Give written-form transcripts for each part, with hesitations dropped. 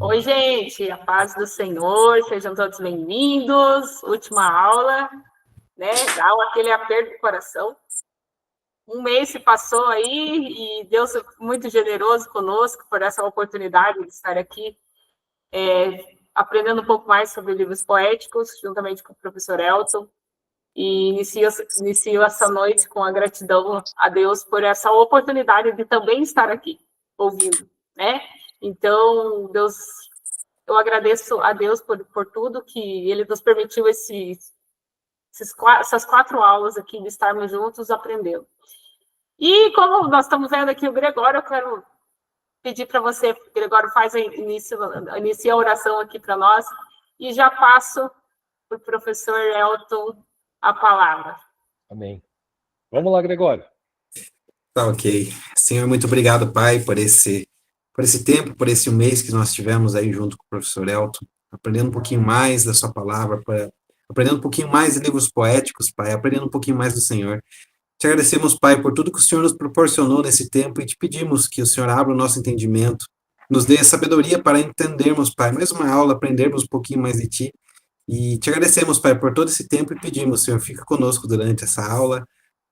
Oi, gente, a paz do Senhor, sejam todos bem-vindos. Última aula, né? Dá aquele aperto do coração. Um mês se passou aí e Deus é muito generoso conosco por essa oportunidade de estar aqui, aprendendo um pouco mais sobre livros poéticos, juntamente com o professor Elton. E inicio essa noite com a gratidão a Deus por essa oportunidade de também estar aqui, ouvindo, né? Então, Deus, eu agradeço a Deus por tudo que Ele nos permitiu essas 4 aulas aqui de estarmos juntos aprendendo. E como nós estamos vendo aqui o Gregório, eu quero pedir para você, Gregório, inicia a oração aqui para nós e já passo para o professor Elton a palavra. Amém. Vamos lá, Gregório. Tá, ok. Senhor, muito obrigado, Pai, por esse tempo, por esse mês que nós tivemos aí junto com o professor Elton, aprendendo um pouquinho mais da sua palavra, aprendendo um pouquinho mais de livros poéticos, Pai, aprendendo um pouquinho mais do Senhor. Te agradecemos, Pai, por tudo que o Senhor nos proporcionou nesse tempo e te pedimos que o Senhor abra o nosso entendimento, nos dê sabedoria para entendermos, Pai, mais uma aula, aprendermos um pouquinho mais de Ti. E te agradecemos, Pai, por todo esse tempo e pedimos, Senhor, fica conosco durante essa aula,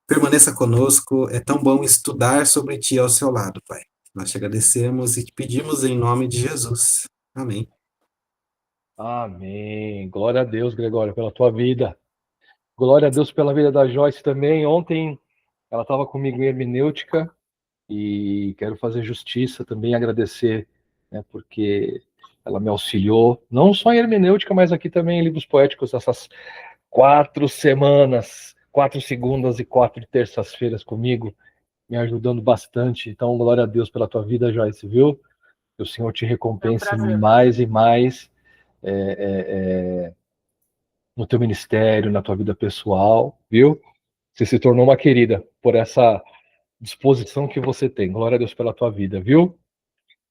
permaneça conosco, é tão bom estudar sobre Ti ao seu lado, Pai. Nós te agradecemos e te pedimos em nome de Jesus. Amém. Amém. Glória a Deus, Gregório, pela tua vida. Glória a Deus pela vida da Joyce também. Ontem ela estava comigo em hermenêutica e quero fazer justiça também, agradecer, né, porque ela me auxiliou, não só em hermenêutica, mas aqui também em livros poéticos, essas 4 semanas, 4 segundas e 4 terças-feiras comigo, me ajudando bastante. Então, glória a Deus pela tua vida, Joyce, viu? Que o Senhor te recompense mais e mais no teu ministério, na tua vida pessoal, viu? Você se tornou uma querida por essa disposição que você tem. Glória a Deus pela tua vida, viu?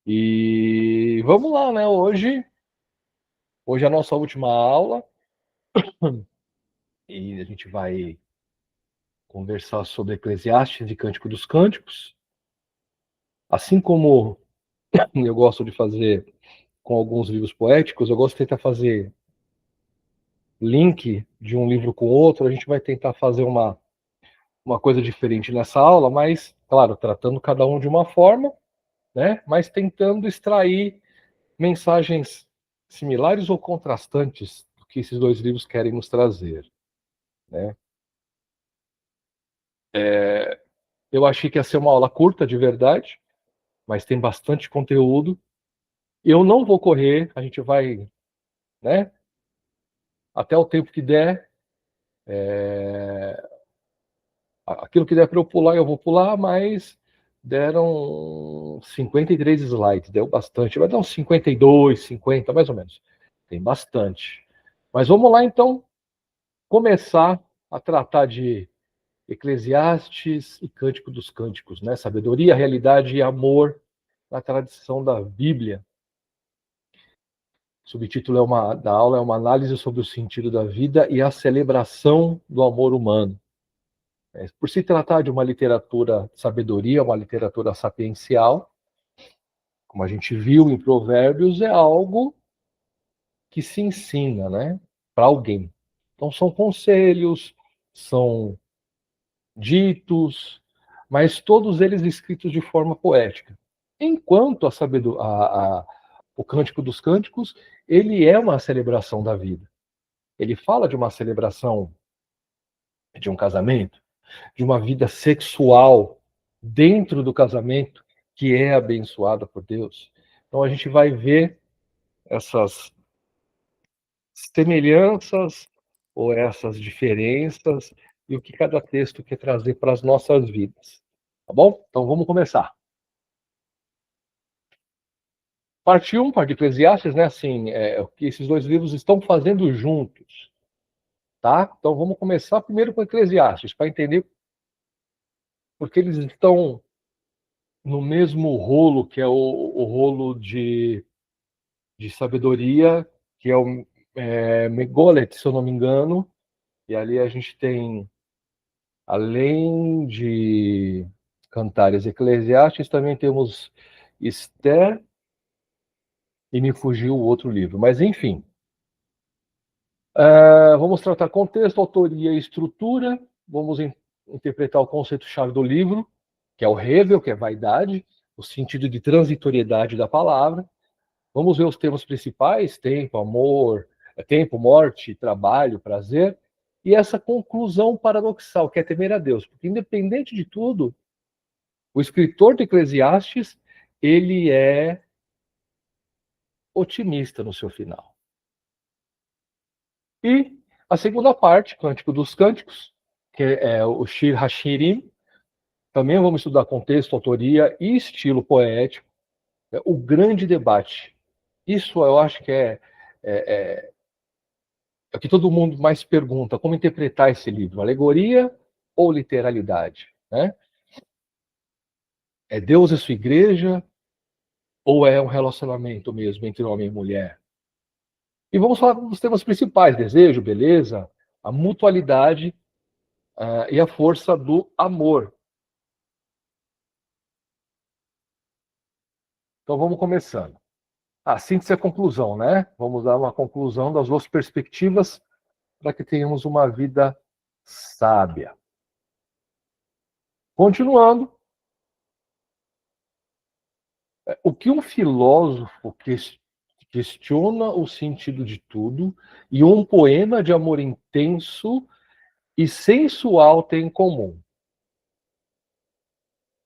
E vamos lá, né? Hoje é a nossa última aula e a gente vai conversar sobre Eclesiastes e Cântico dos Cânticos. Assim como eu gosto de fazer com alguns livros poéticos, eu gosto de tentar fazer link de um livro com outro. A gente vai tentar fazer uma coisa diferente nessa aula, mas, claro, tratando cada um de uma forma, né? Mas tentando extrair mensagens similares ou contrastantes do que esses dois livros querem nos trazer, né? Eu achei que ia ser uma aula curta, de verdade, mas tem bastante conteúdo. Eu não vou correr, a gente vai, né? Até o tempo que der. Aquilo que der para eu pular, eu vou pular, mas deram 53 slides, deu bastante. Vai dar uns 52, 50, mais ou menos. Tem bastante. Mas vamos lá, então, começar a tratar de Eclesiastes e Cântico dos Cânticos, né? Sabedoria, realidade e amor na tradição da Bíblia. O subtítulo da aula é uma análise sobre o sentido da vida e a celebração do amor humano. Por se tratar de uma literatura de sabedoria, uma literatura sapiencial, como a gente viu em Provérbios, é algo que se ensina, né, para alguém. Então são conselhos, são ditos, mas todos eles escritos de forma poética. Enquanto o Cântico dos Cânticos, ele é uma celebração da vida. Ele fala de uma celebração de um casamento, de uma vida sexual dentro do casamento que é abençoada por Deus. Então a gente vai ver essas semelhanças ou essas diferenças e o que cada texto quer trazer para as nossas vidas. Tá bom? Então vamos começar. Parte 1, parte de Eclesiastes, né? Assim, o que esses dois livros estão fazendo juntos. Tá? Então vamos começar primeiro com Eclesiastes, para entender porque eles estão no mesmo rolo, que é o rolo de sabedoria, que é o Megolet, se eu não me engano. E ali a gente tem, além de Cantares e Eclesiastes, também temos Esther e me fugiu o outro livro. Mas, enfim. Vamos tratar contexto, autoria e estrutura. Vamos interpretar o conceito-chave do livro, que é o Hegel, que é vaidade, o sentido de transitoriedade da palavra. Vamos ver os temas principais: tempo, amor, tempo, morte, trabalho, prazer. E essa conclusão paradoxal, que é temer a Deus. Porque, independente de tudo, o escritor de Eclesiastes, ele é otimista no seu final. E a segunda parte, Cântico dos Cânticos, que é o Shir HaShirim. Também vamos estudar contexto, autoria e estilo poético. O grande debate. Isso eu acho que é o que todo mundo mais pergunta: como interpretar esse livro? Alegoria ou literalidade? Né? É Deus e sua igreja ou é um relacionamento mesmo entre homem e mulher? E vamos falar dos temas principais: desejo, beleza, a mutualidade e a força do amor. Então vamos começando. A síntese é a conclusão, né? Vamos dar uma conclusão das duas perspectivas para que tenhamos uma vida sábia. Continuando, o que um filósofo questiona o sentido de tudo e um poema de amor intenso e sensual tem em comum?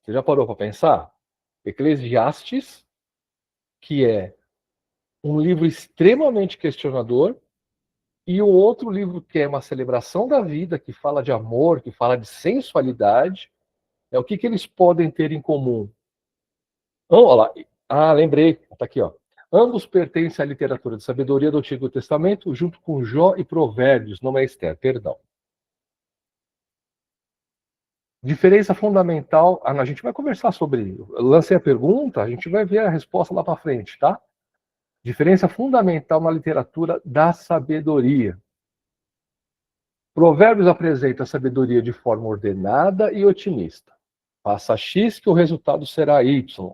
Você já parou para pensar? Eclesiastes, que é um livro extremamente questionador, e o outro livro que é uma celebração da vida, que fala de amor, que fala de sensualidade. O que eles podem ter em comum? Olha lá. Lembrei. Está aqui, ó. Ambos pertencem à literatura de sabedoria do Antigo Testamento, junto com Jó e Provérbios, não é Esther, perdão. Diferença fundamental. A gente vai conversar sobre. Lancei a pergunta, a gente vai ver a resposta lá para frente, tá? Diferença fundamental na literatura da sabedoria. Provérbios apresenta a sabedoria de forma ordenada e otimista. Faça X que o resultado será Y.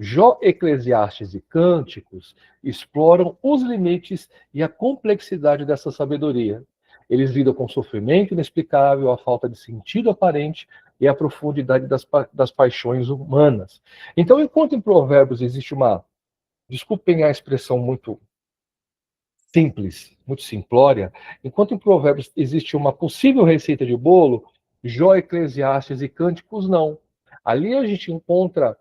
Jó, Eclesiastes e Cânticos exploram os limites e a complexidade dessa sabedoria. Eles lidam com o sofrimento inexplicável, a falta de sentido aparente e a profundidade das paixões humanas. Então, enquanto em Provérbios existe uma, desculpem a expressão muito simples, muito simplória, enquanto em Provérbios existe uma possível receita de bolo, Jó, Eclesiastes e Cânticos não. Ali a gente encontra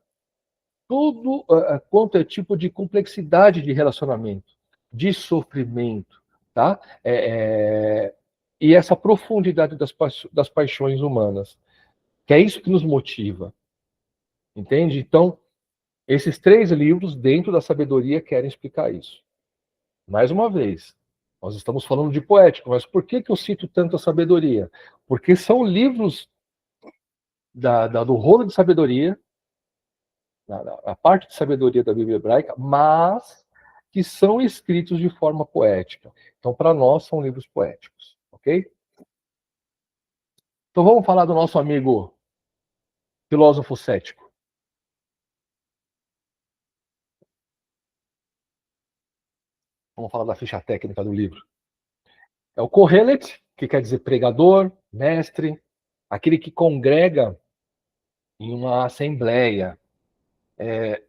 tudo quanto é tipo de complexidade de relacionamento, de sofrimento, tá? E essa profundidade das paixões humanas, que é isso que nos motiva, entende? Então, esses 3 livros, dentro da sabedoria, querem explicar isso. Mais uma vez, nós estamos falando de poético, mas por que eu cito tanto a sabedoria? Porque são livros do rolo de sabedoria, a parte de sabedoria da Bíblia hebraica, mas que são escritos de forma poética. Então, para nós, são livros poéticos, ok? Então, vamos falar do nosso amigo filósofo cético. Vamos falar da ficha técnica do livro. É o Kohelet, que quer dizer pregador, mestre, aquele que congrega em uma assembleia.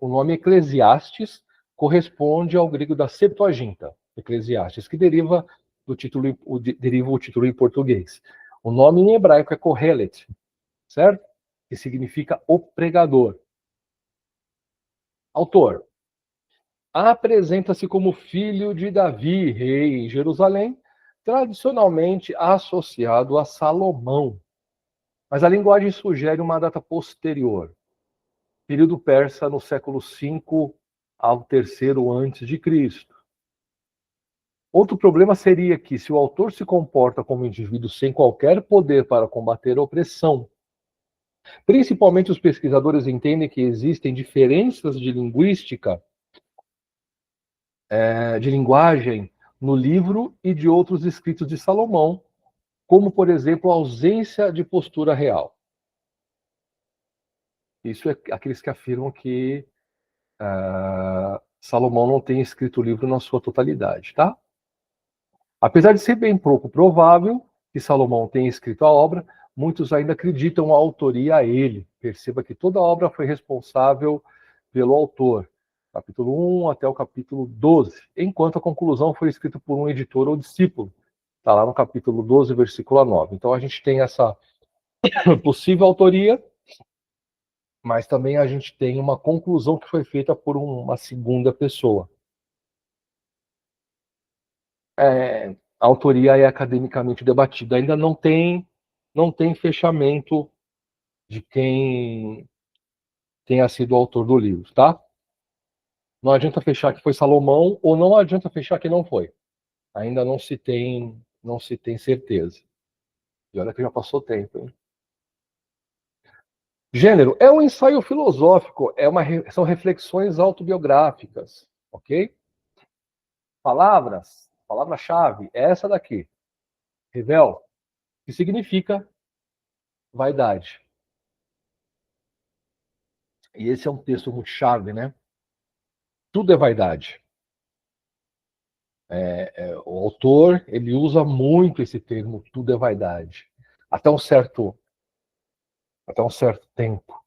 O nome Eclesiastes corresponde ao grego da Septuaginta, Eclesiastes, que deriva o título em português. O nome em hebraico é Kohelet, certo? Que significa o pregador. Autor. Apresenta-se como filho de Davi, rei em Jerusalém, tradicionalmente associado a Salomão. Mas a linguagem sugere uma data posterior, período persa no século V ao terceiro antes de Cristo. Outro problema seria que, se o autor se comporta como um indivíduo sem qualquer poder para combater a opressão, principalmente os pesquisadores entendem que existem diferenças de linguística, de linguagem, no livro e de outros escritos de Salomão, como, por exemplo, a ausência de postura real. Isso é aqueles que afirmam que Salomão não tenha escrito o livro na sua totalidade, tá? Apesar de ser bem pouco provável que Salomão tenha escrito a obra, muitos ainda acreditam a autoria a ele. Perceba que toda a obra foi responsável pelo autor, capítulo 1 até o capítulo 12, enquanto a conclusão foi escrita por um editor ou discípulo. Está lá no capítulo 12, versículo 9. Então a gente tem essa possível autoria, mas também a gente tem uma conclusão que foi feita por uma segunda pessoa. A autoria é academicamente debatida. Ainda não tem fechamento de quem tenha sido o autor do livro, tá? Não adianta fechar que foi Salomão, ou não adianta fechar que não foi. Ainda não se tem certeza. E olha que já passou tempo, hein? Gênero é um ensaio filosófico, são reflexões autobiográficas, ok? Palavra-chave, é essa daqui. Revel, que significa vaidade. E esse é um texto muito chave, né? Tudo é vaidade. O autor, ele usa muito esse termo, tudo é vaidade. Até um certo tempo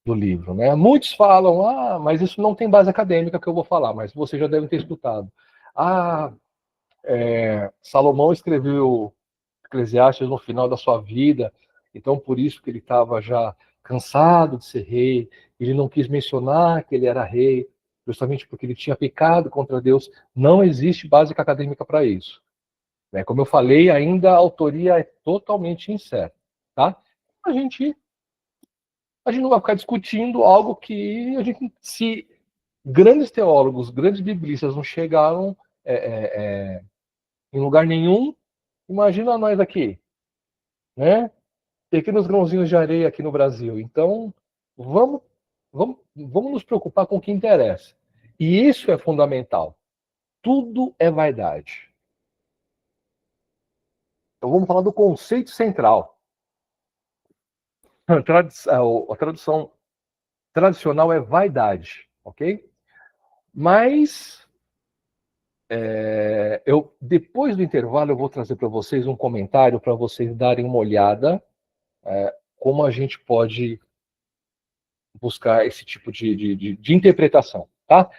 do livro, né? Muitos falam, mas isso não tem base acadêmica que eu vou falar, mas você já deve ter escutado. Salomão escreveu Eclesiastes no final da sua vida, então por isso que ele estava já cansado de ser rei, ele não quis mencionar que ele era rei, justamente porque ele tinha pecado contra Deus. Não existe base acadêmica para isso. Como eu falei, ainda a autoria é totalmente incerta. Tá? A gente não vai ficar discutindo algo que se grandes teólogos, grandes biblistas não chegaram em lugar nenhum, imagina nós aqui, né? Pequenos grãozinhos de areia aqui no Brasil. Então, vamos nos preocupar com o que interessa. E isso é fundamental. Tudo é vaidade. Então, vamos falar do conceito central. A tradução tradicional é vaidade, ok? Mas, depois do intervalo, eu vou trazer para vocês um comentário para vocês darem uma olhada como a gente pode buscar esse tipo de interpretação, tá?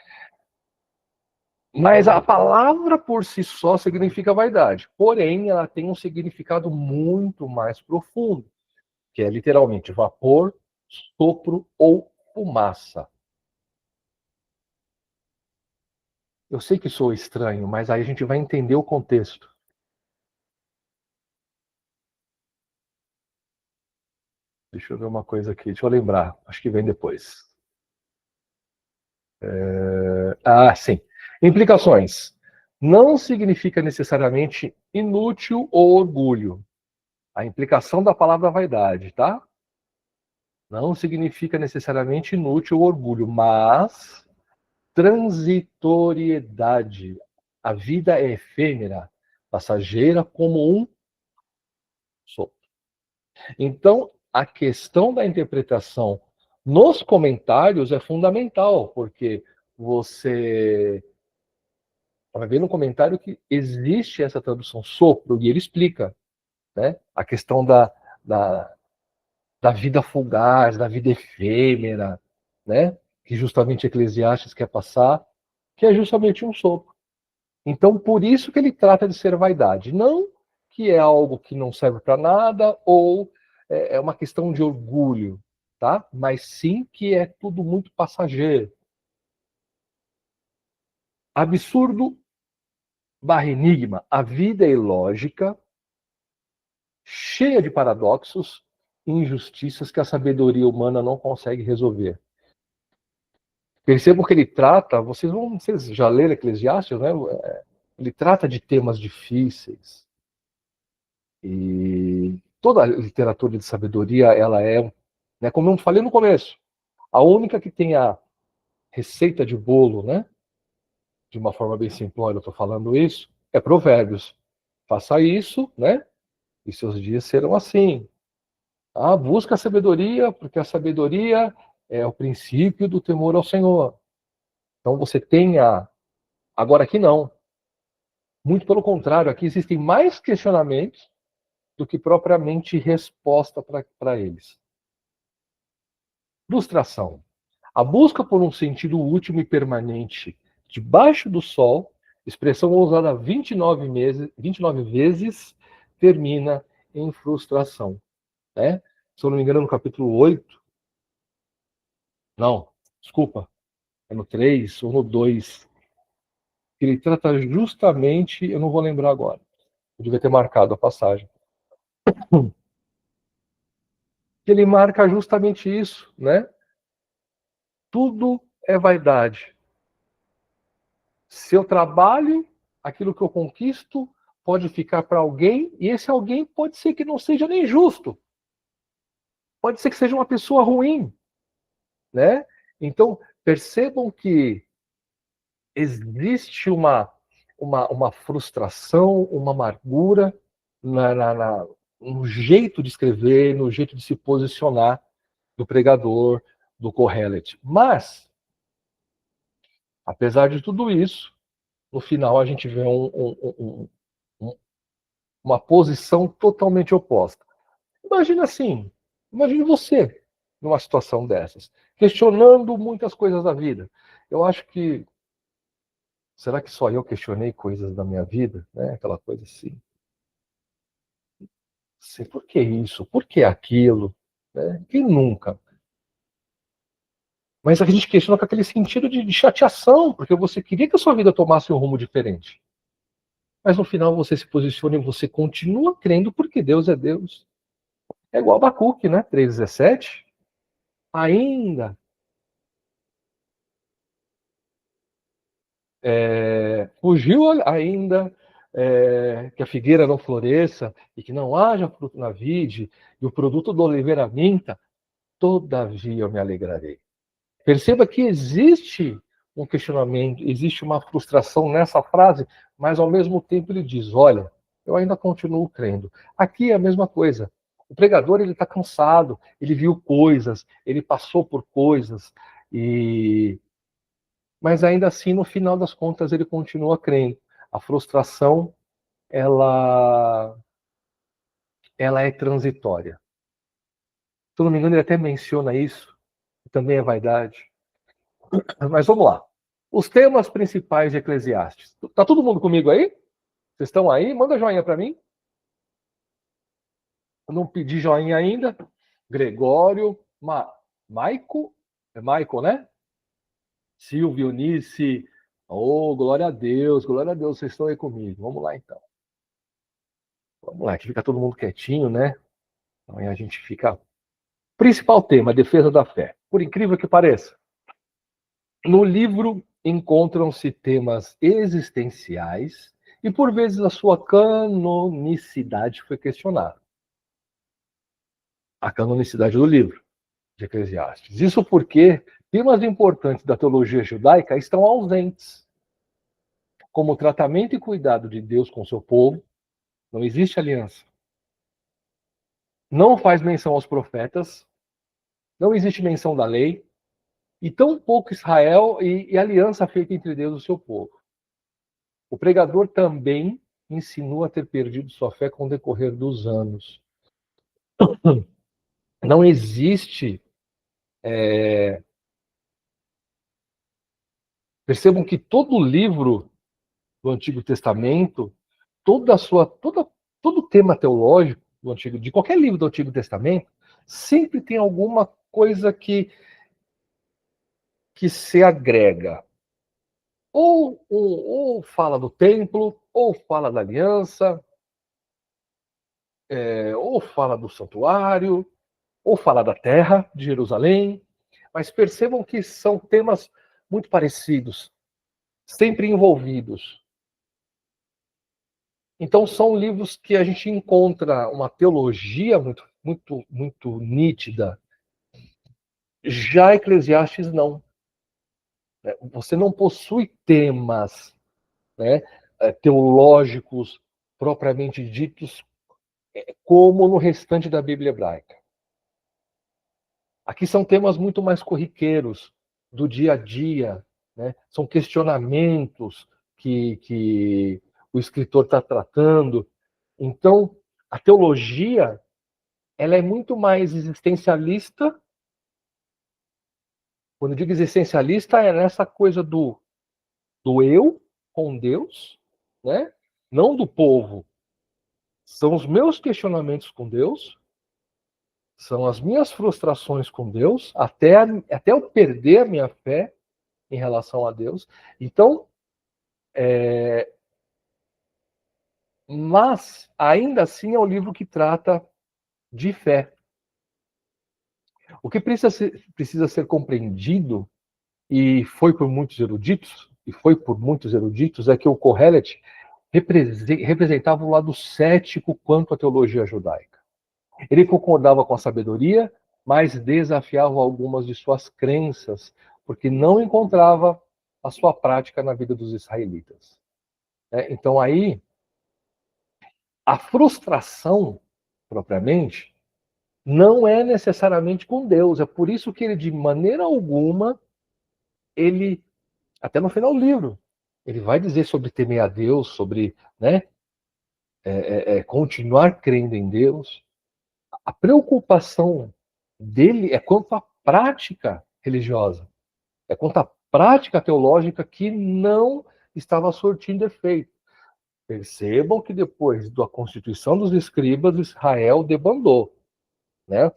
Mas a palavra por si só significa vaidade. Porém, ela tem um significado muito mais profundo, que é literalmente vapor, sopro ou fumaça. Eu sei que sou estranho, mas aí a gente vai entender o contexto. Deixa eu ver uma coisa aqui, deixa eu lembrar, acho que vem depois. Sim. Implicações. Não significa necessariamente inútil ou orgulho. A implicação da palavra vaidade, tá? Não significa necessariamente inútil ou orgulho, mas transitoriedade. A vida é efêmera, passageira como um sopro. Então, a questão da interpretação nos comentários é fundamental, porque você vai ver no comentário que existe essa tradução sopro, e ele explica, né, a questão da vida fugaz, da vida efêmera, né, que justamente Eclesiastes quer passar, que é justamente um sopro. Então, por isso que ele trata de ser vaidade. Não que é algo que não serve para nada, ou é uma questão de orgulho, tá? Mas sim que é tudo muito passageiro. Absurdo / enigma. A vida é ilógica, cheia de paradoxos e injustiças que a sabedoria humana não consegue resolver. Percebam que ele trata, vocês já leram Eclesiastes, né? Ele trata de temas difíceis. E toda a literatura de sabedoria, ela é, né, como eu falei no começo, a única que tem a receita de bolo, né? De uma forma bem simplória, eu estou falando isso, é Provérbios. Faça isso, né? E seus dias serão assim. Busca a sabedoria, porque a sabedoria é o princípio do temor ao Senhor. Então você tem a... Agora aqui não. Muito pelo contrário, aqui existem mais questionamentos do que propriamente resposta para eles. Frustração. A busca por um sentido último e permanente debaixo do sol, expressão usada 29 vezes, termina em frustração. Né? Se eu não me engano, no capítulo 8. Não, desculpa. É no 3 ou no 2. Ele trata justamente, eu não vou lembrar agora. Eu devia ter marcado a passagem. Ele marca justamente isso, né? Tudo é vaidade. Se eu trabalho, aquilo que eu conquisto pode ficar para alguém, e esse alguém pode ser que não seja nem justo. Pode ser que seja uma pessoa ruim, né? Então, percebam que existe uma frustração, uma amargura no jeito de escrever, no jeito de se posicionar do pregador, do Kohelet. Mas, apesar de tudo isso, no final a gente vê uma posição totalmente oposta. Imagina assim, imagine você numa situação dessas, questionando muitas coisas da vida. Eu acho que, será que só eu questionei coisas da minha vida? Né? Aquela coisa assim. Por que isso? Por que aquilo? Né? Quem nunca? Mas a gente questiona com aquele sentido de chateação, porque você queria que a sua vida tomasse um rumo diferente. Mas no final você se posiciona e você continua crendo porque Deus é Deus. É igual Abacuque, né? 3,17. Ainda fugiu ainda que a figueira não floresça e que não haja fruto na vide e o produto da oliveira minta, todavia eu me alegrarei. Perceba que existe um questionamento, existe uma frustração nessa frase, mas ao mesmo tempo ele diz, olha, eu ainda continuo crendo. Aqui é a mesma coisa. O pregador ele está cansado, ele viu coisas, ele passou por coisas, mas ainda assim, no final das contas, ele continua crendo. A frustração, ela é transitória. Se eu não me engano, ele até menciona isso, também é vaidade. Mas vamos lá. Os temas principais de Eclesiastes. Tá todo mundo comigo aí? Vocês estão aí? Manda joinha para mim. Eu não pedi joinha ainda. Gregório, Maico, é Maico, né? Silvio, Nice. Oh, glória a Deus, vocês estão aí comigo. Vamos lá então. Vamos lá, que fica todo mundo quietinho, né? Então aí a gente fica. Principal tema, defesa da fé. Por incrível que pareça, no livro encontram-se temas existenciais e, por vezes, a sua canonicidade foi questionada. A canonicidade do livro de Eclesiastes. Isso porque temas importantes da teologia judaica estão ausentes, como o tratamento e cuidado de Deus com seu povo. Não existe aliança. Não faz menção aos profetas. Não existe menção da lei. E tão pouco Israel e aliança feita entre Deus e o seu povo. O pregador também insinua ter perdido sua fé com o decorrer dos anos. Não existe. Percebam que todo o livro do Antigo Testamento, todo o tema teológico de qualquer livro do Antigo Testamento, sempre tem alguma coisa que se agrega. Ou fala do templo, ou fala da aliança, ou fala do santuário, ou fala da terra de Jerusalém. Mas percebam que são temas muito parecidos, sempre envolvidos. Então são livros que a gente encontra uma teologia muito, muito, muito nítida. Já Eclesiastes não. Você não possui temas, né, teológicos propriamente ditos como no restante da Bíblia hebraica. Aqui são temas muito mais corriqueiros, do dia a dia, né? São questionamentos que o escritor está tratando. Então, a teologia, ela é muito mais existencialista. Quando eu digo existencialista, é nessa coisa do eu com Deus, né? Não do povo. São os meus questionamentos com Deus, são as minhas frustrações com Deus, até eu perder a minha fé em relação a Deus. Então, mas ainda assim é um livro que trata de fé. O que precisa ser compreendido, e foi por muitos eruditos, é que o Kohelet representava o lado cético quanto à teologia judaica. Ele concordava com a sabedoria, mas desafiava algumas de suas crenças, porque não encontrava a sua prática na vida dos israelitas. Então aí, a frustração, propriamente, não é necessariamente com Deus. É por isso que ele, de maneira alguma, ele, até no final do livro, ele vai dizer sobre temer a Deus, sobre, né, continuar crendo em Deus. A preocupação dele é quanto à prática religiosa, é quanto à prática teológica que não estava surtindo efeito. Percebam que depois da constituição dos escribas, Israel debandou, né?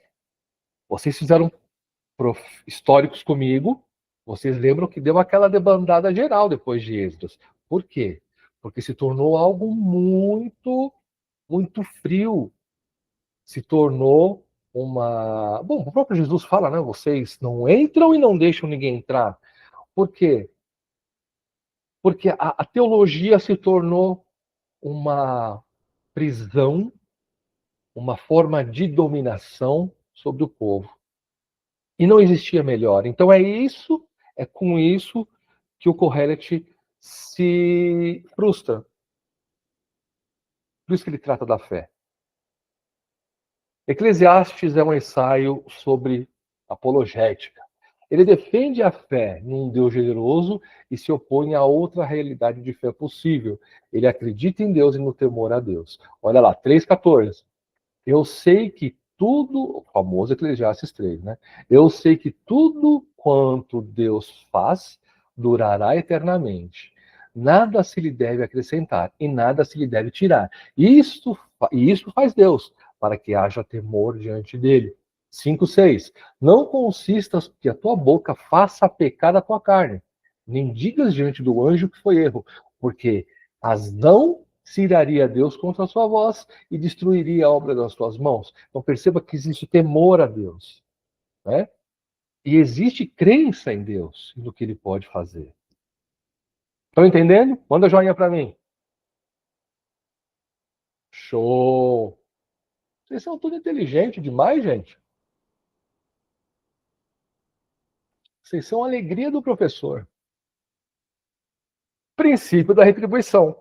Vocês fizeram históricos comigo, vocês lembram que deu aquela debandada geral depois de Esdras. Por quê? Porque se tornou algo muito, muito frio. Se tornou uma... Bom, o próprio Jesus fala, né? Vocês não entram e não deixam ninguém entrar. Por quê? Porque a teologia se tornou uma prisão, uma forma de dominação sobre o povo. E não existia melhor. Então é com isso que o Kohelet se frustra. Por isso que ele trata da fé. Eclesiastes é um ensaio sobre apologética. Ele defende a fé num Deus generoso e se opõe a outra realidade de fé possível. Ele acredita em Deus e no temor a Deus. Olha lá, 3,14. Eu sei que tudo, o famoso Eclesiastes 3, né? Eu sei que tudo quanto Deus faz durará eternamente. Nada se lhe deve acrescentar e nada se lhe deve tirar. Isto faz Deus, para que haja temor diante dele. 5,6. Não consistas que a tua boca faça pecar a tua carne, nem digas diante do anjo que foi erro, porque as não se iraria a Deus contra a sua voz e destruiria a obra das tuas mãos. Então perceba que existe temor a Deus, né? E existe crença em Deus e no que ele pode fazer. Estão entendendo? Manda joinha para mim. Show! Vocês são tudo inteligente demais, gente. Vocês são a alegria do professor. Princípio da retribuição.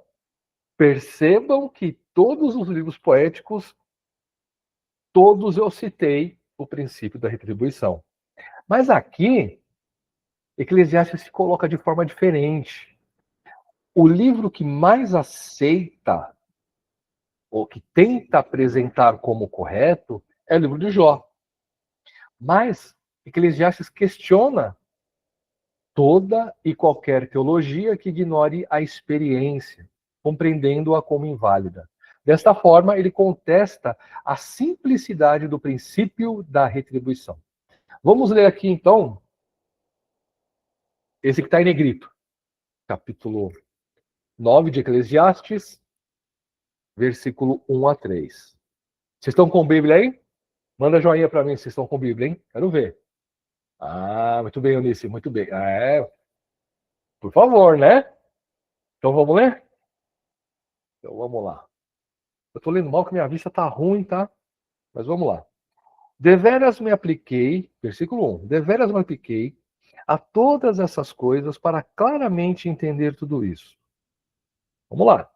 Percebam que todos os livros poéticos, todos eu citei o princípio da retribuição. Mas aqui, Eclesiastes se coloca de forma diferente. O livro que mais aceita, ou que tenta apresentar como correto, é o livro de Jó. Mas Eclesiastes questiona toda e qualquer teologia que ignore a experiência, compreendendo-a como inválida. Desta forma, ele contesta a simplicidade do princípio da retribuição. Vamos ler aqui, então, esse que está em negrito. Capítulo 9 de Eclesiastes, versículo 1 a 3. Vocês estão com Bíblia aí? Manda joinha para mim se vocês estão com Bíblia, hein? Quero ver. Ah, muito bem, Eunice, muito bem. Por favor, né? Então vamos ler? Então vamos lá. Eu estou lendo mal que minha vista está ruim, tá? Mas vamos lá. Deveras me apliquei, versículo 1. Deveras me apliquei a todas essas coisas para claramente entender tudo isso. Vamos lá.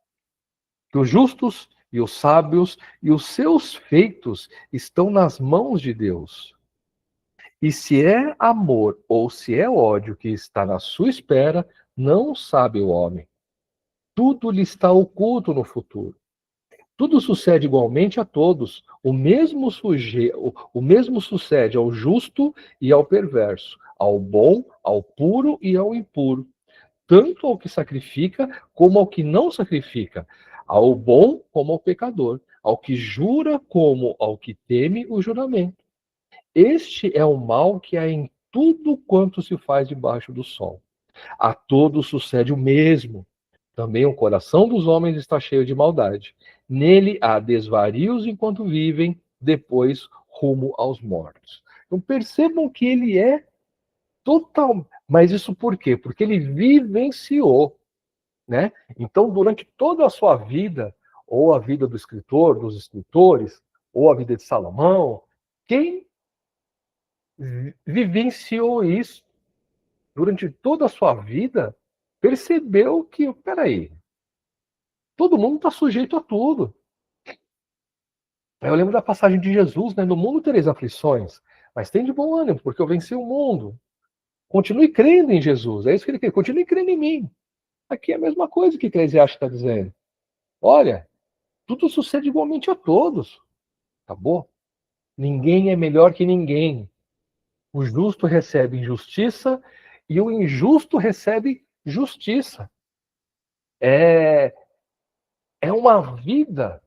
Que os justos e os sábios e os seus feitos estão nas mãos de Deus. E se é amor ou se é ódio que está na sua espera, não sabe o homem. Tudo lhe está oculto no futuro. Tudo sucede igualmente a todos. O mesmo sucede ao justo e ao perverso, ao bom, ao puro e ao impuro, tanto ao que sacrifica como ao que não sacrifica, ao bom como ao pecador, ao que jura como ao que teme o juramento. Este é o mal que há em tudo quanto se faz debaixo do sol. A todos sucede o mesmo. Também o coração dos homens está cheio de maldade. Nele há desvarios enquanto vivem, depois rumo aos mortos. Então percebam que ele é total. Mas isso por quê? Porque ele vivenciou, né? Então, durante toda a sua vida, ou a vida do escritor, dos escritores, ou a vida de Salomão, quem vivenciou isso durante toda a sua vida, percebeu que, peraí, todo mundo está sujeito a tudo. Eu lembro da passagem de Jesus, né? No mundo tereis aflições, mas tem de bom ânimo, porque eu venci o mundo. Continue crendo em Jesus, é isso que ele quer, continue crendo em mim. Aqui é a mesma coisa que Eclesiastes está dizendo. Olha, tudo sucede igualmente a todos. Acabou? Ninguém é melhor que ninguém. O justo recebe injustiça e o injusto recebe justiça. É uma vida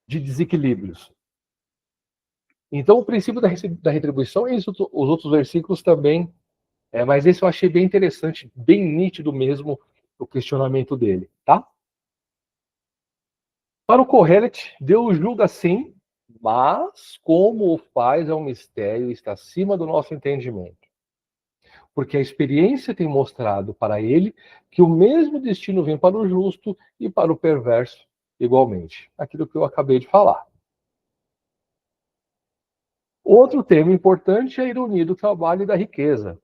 de desequilíbrios. Então, o princípio da retribuição, e os outros versículos também, mas esse eu achei bem interessante, bem nítido mesmo, o questionamento dele, tá? Para o Kohelet, Deus julga sim, mas como o faz é um mistério e está acima do nosso entendimento. Porque a experiência tem mostrado para ele que o mesmo destino vem para o justo e para o perverso igualmente. Aquilo que eu acabei de falar. Outro tema importante é a ironia do trabalho e da riqueza.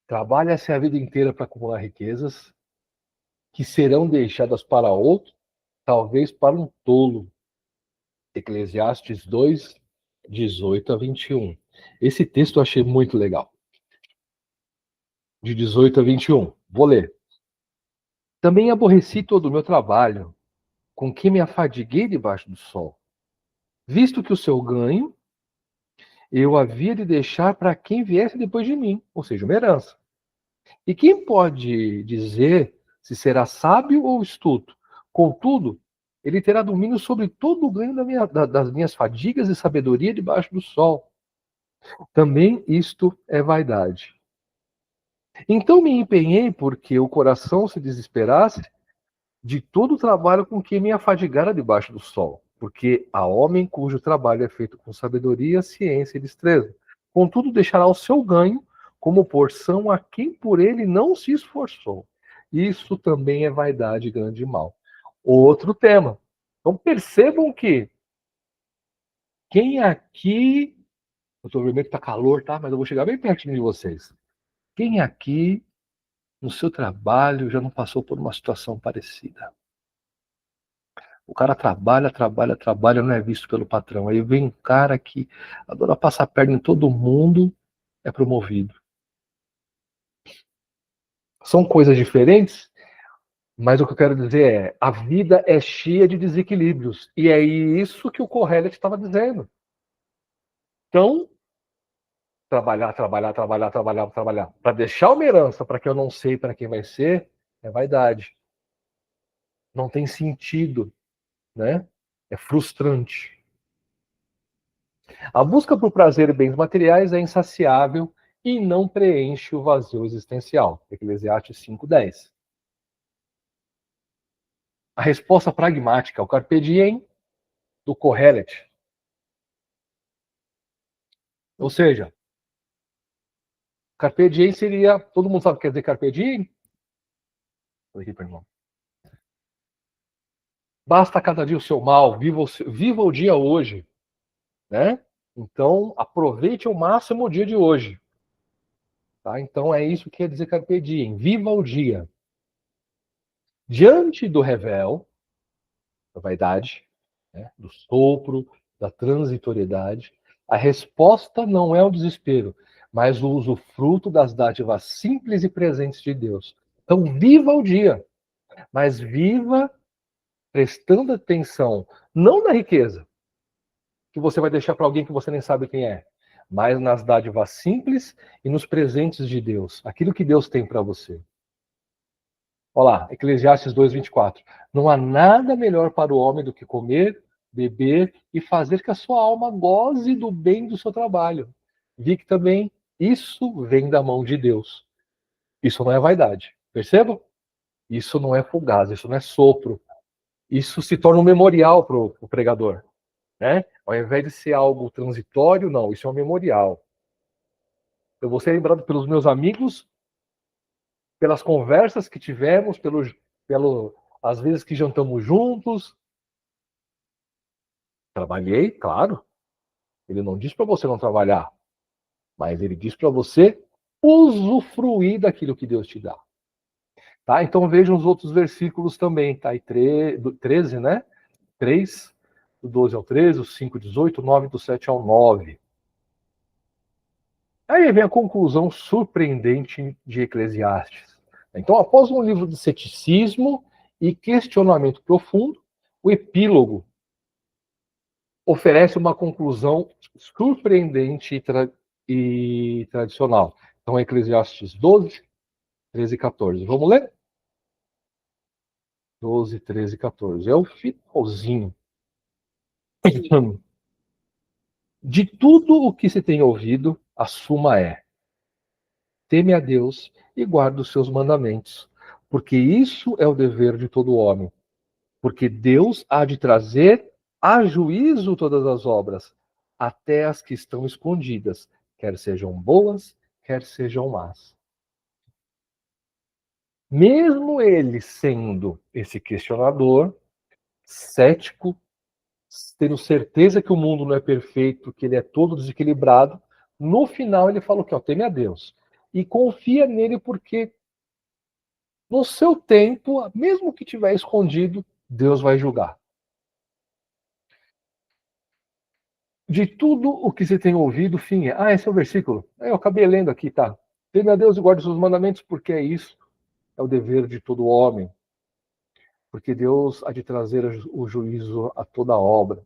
Trabalha-se a vida inteira para acumular riquezas que serão deixadas para outro, talvez para um tolo. Eclesiastes 2, 18 a 21. Esse texto eu achei muito legal. De 18 a 21. Vou ler. Também aborreci todo o meu trabalho, com que me afadiguei debaixo do sol, visto que o seu ganho eu havia de deixar para quem viesse depois de mim, ou seja, uma herança. E quem pode dizer se será sábio ou estúpido? Contudo, ele terá domínio sobre todo o ganho das minhas fadigas e sabedoria debaixo do sol. Também isto é vaidade. Então me empenhei porque o coração se desesperasse de todo o trabalho com que me afadigara debaixo do sol, porque há homem cujo trabalho é feito com sabedoria, ciência e destreza. Contudo, deixará o seu ganho como porção a quem por ele não se esforçou. Isso também é vaidade e grande mal. Outro tema. Então percebam que quem aqui... Eu estou vendo que está calor, tá? Mas eu vou chegar bem pertinho de vocês. Quem aqui, no seu trabalho, já não passou por uma situação parecida? O cara trabalha, não é visto pelo patrão. Aí vem um cara que adora passar a perna em todo mundo, é promovido. São coisas diferentes, mas o que eu quero dizer é, a vida é cheia de desequilíbrios. E é isso que o Kohelet estava dizendo. Então, trabalhar, para deixar uma herança para que eu não sei para quem vai ser, é vaidade. Não tem sentido, né? É frustrante. A busca por prazer e bens materiais é insaciável e não preenche o vazio existencial. Eclesiastes 5:10. A resposta pragmática, o carpe diem do Kohelet. Ou seja, carpe diem seria... Todo mundo sabe o que quer dizer carpe diem? Vou aqui para o irmão. Basta cada dia o seu mal, viva o dia hoje, né? Então, aproveite ao máximo o dia de hoje. Tá? Então, é isso que quer dizer carpe diem, viva o dia. Diante do revel, da vaidade, né? Do sopro, da transitoriedade. A resposta não é o desespero, mas o usufruto das dádivas simples e presentes de Deus. Então, viva o dia, mas viva prestando atenção, não na riqueza, que você vai deixar para alguém que você nem sabe quem é, mas nas dádivas simples e nos presentes de Deus, aquilo que Deus tem para você. Olha lá, Eclesiastes 2:24. Não há nada melhor para o homem do que comer, beber e fazer que a sua alma goze do bem do seu trabalho. Vi que também isso vem da mão de Deus. Isso não é vaidade, percebam? Isso não é fugaz, isso não é sopro. Isso se torna um memorial para o pregador, né? Ao invés de ser algo transitório, não, isso é um memorial. Eu vou ser lembrado pelos meus amigos, pelas conversas que tivemos, às vezes que jantamos juntos. Trabalhei, claro. Ele não diz para você não trabalhar, mas ele diz para você usufruir daquilo que Deus te dá. Tá? Então vejam os outros versículos também, tá? 13, né? 3, do 12 ao 13, o 5, 18, 9, do 7 ao 9. Aí vem a conclusão surpreendente de Eclesiastes. Então, após um livro de ceticismo e questionamento profundo, o epílogo oferece uma conclusão surpreendente e tradicional. Então, Eclesiastes 12, 13 e 14. Vamos ler? 12, 13 e 14. É o finalzinho. De tudo o que se tem ouvido, a suma é: teme a Deus e guarda os seus mandamentos, porque isso é o dever de todo homem. Porque Deus há de trazer a juízo todas as obras, até as que estão escondidas, quer sejam boas, quer sejam más. Mesmo ele sendo esse questionador, cético, tendo certeza que o mundo não é perfeito, que ele é todo desequilibrado, no final ele fala que teme a Deus. E confia nele porque no seu tempo, mesmo que tiver escondido, Deus vai julgar. De tudo o que se tem ouvido, fim é. Esse é o versículo. Eu acabei lendo aqui, tá? Teme a Deus e guarde os seus mandamentos, porque é isso. É o dever de todo homem. Porque Deus há de trazer o juízo a toda obra.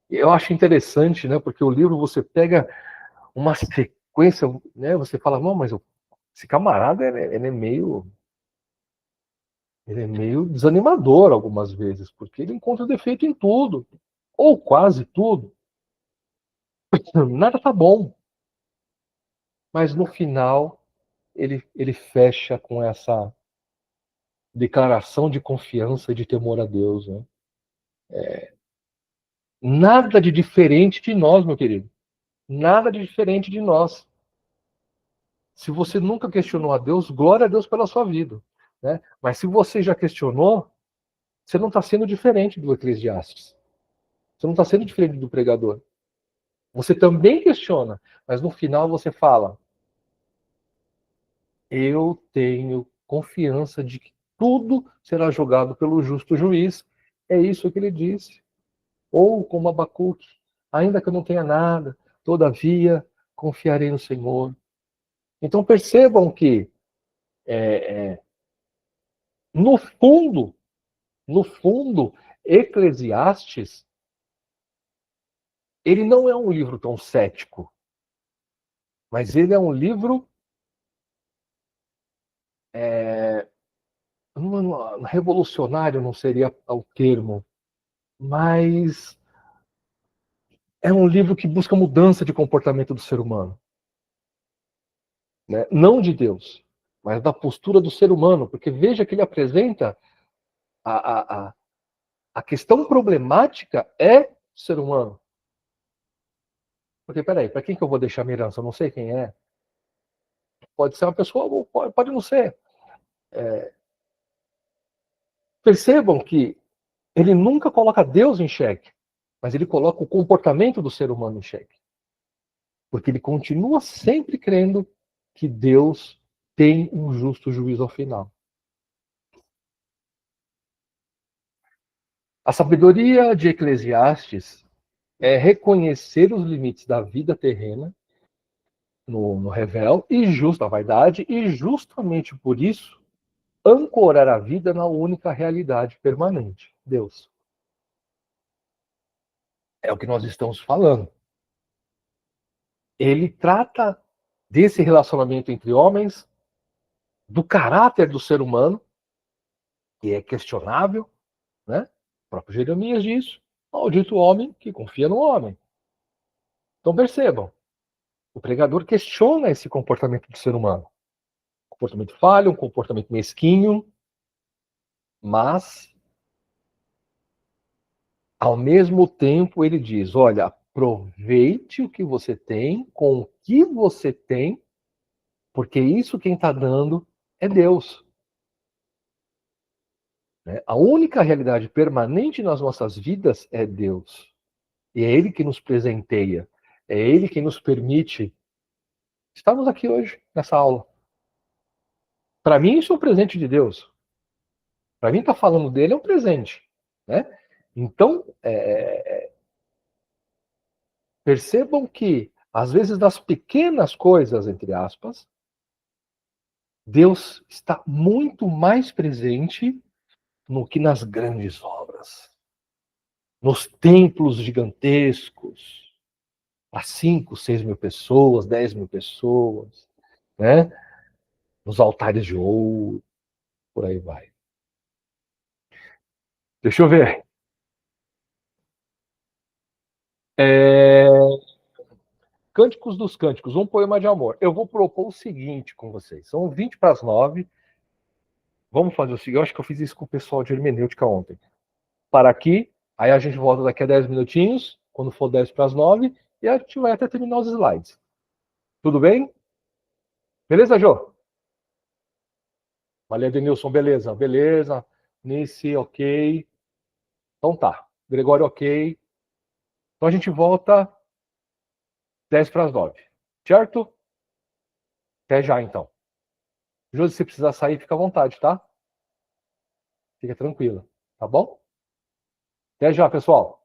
E eu acho interessante, né? Porque o livro você pega uma sequência, né? Você fala, não, mas esse camarada ele é meio desanimador algumas vezes, porque ele encontra defeito em tudo, ou quase tudo. Nada tá bom. Mas no final, ele fecha com essa declaração de confiança e de temor a Deus. Né? Nada de diferente de nós, meu querido. Nada de diferente de nós. Se você nunca questionou a Deus, glória a Deus pela sua vida. Né? Mas se você já questionou, você não está sendo diferente do Eclesiastes. Você não está sendo diferente do pregador. Você também questiona, mas no final você fala: eu tenho confiança de que tudo será julgado pelo justo juiz. É isso que ele disse. Ou como Abacuque, ainda que eu não tenha nada, todavia confiarei no Senhor. Então percebam que, no fundo, Eclesiastes, ele não é um livro tão cético, mas ele é um livro revolucionário, não seria o termo, mas é um livro que busca mudança de comportamento do ser humano. Né? Não de Deus, mas da postura do ser humano, porque veja que ele apresenta a questão problemática é o ser humano. Porque, peraí, para quem que eu vou deixar minha herança? Eu não sei quem é. Pode ser uma pessoa, ou pode não ser. Percebam que ele nunca coloca Deus em xeque, mas ele coloca o comportamento do ser humano em xeque. Porque ele continua sempre crendo que Deus tem um justo juízo ao final. A sabedoria de Eclesiastes é reconhecer os limites da vida terrena no revel e justa vaidade, e justamente por isso ancorar a vida na única realidade permanente, Deus. É o que nós estamos falando. Ele trata desse relacionamento entre homens, do caráter do ser humano, que é questionável, né? O próprio Jeremias diz: maldito o homem que confia no homem. Então percebam, o pregador questiona esse comportamento do ser humano. Um comportamento falho, um comportamento mesquinho, mas, ao mesmo tempo, ele diz: olha, aproveite o que você tem, com o que você tem, porque isso quem está dando é Deus. Né? A única realidade permanente nas nossas vidas é Deus. E é Ele que nos presenteia. É Ele que nos permite estarmos aqui hoje, nessa aula. Para mim, isso é um presente de Deus. Para mim, estar falando dele é um presente. Né? Então, percebam que, às vezes, das pequenas coisas, entre aspas, Deus está muito mais presente no que nas grandes obras. Nos templos gigantescos, para 5, 6 mil pessoas, 10 mil pessoas, né? Nos altares de ouro, por aí vai. Deixa eu ver. Cânticos dos Cânticos, um poema de amor. Eu vou propor o seguinte com vocês. São 20 para as 9. Vamos fazer o seguinte. Eu acho que eu fiz isso com o pessoal de hermenêutica ontem. Para aqui, aí a gente volta daqui a 10 minutinhos, quando for 10 para as 9, e a gente vai até terminar os slides. Tudo bem? Beleza, Jô? Valeu, Denilson, beleza. Beleza. Nice, ok. Então tá. Gregório, ok. Então a gente volta 10 para as 9. Certo? Até já, então. Jô, se precisar sair, fica à vontade, tá? Fica tranquila. Tá bom? Até já, pessoal.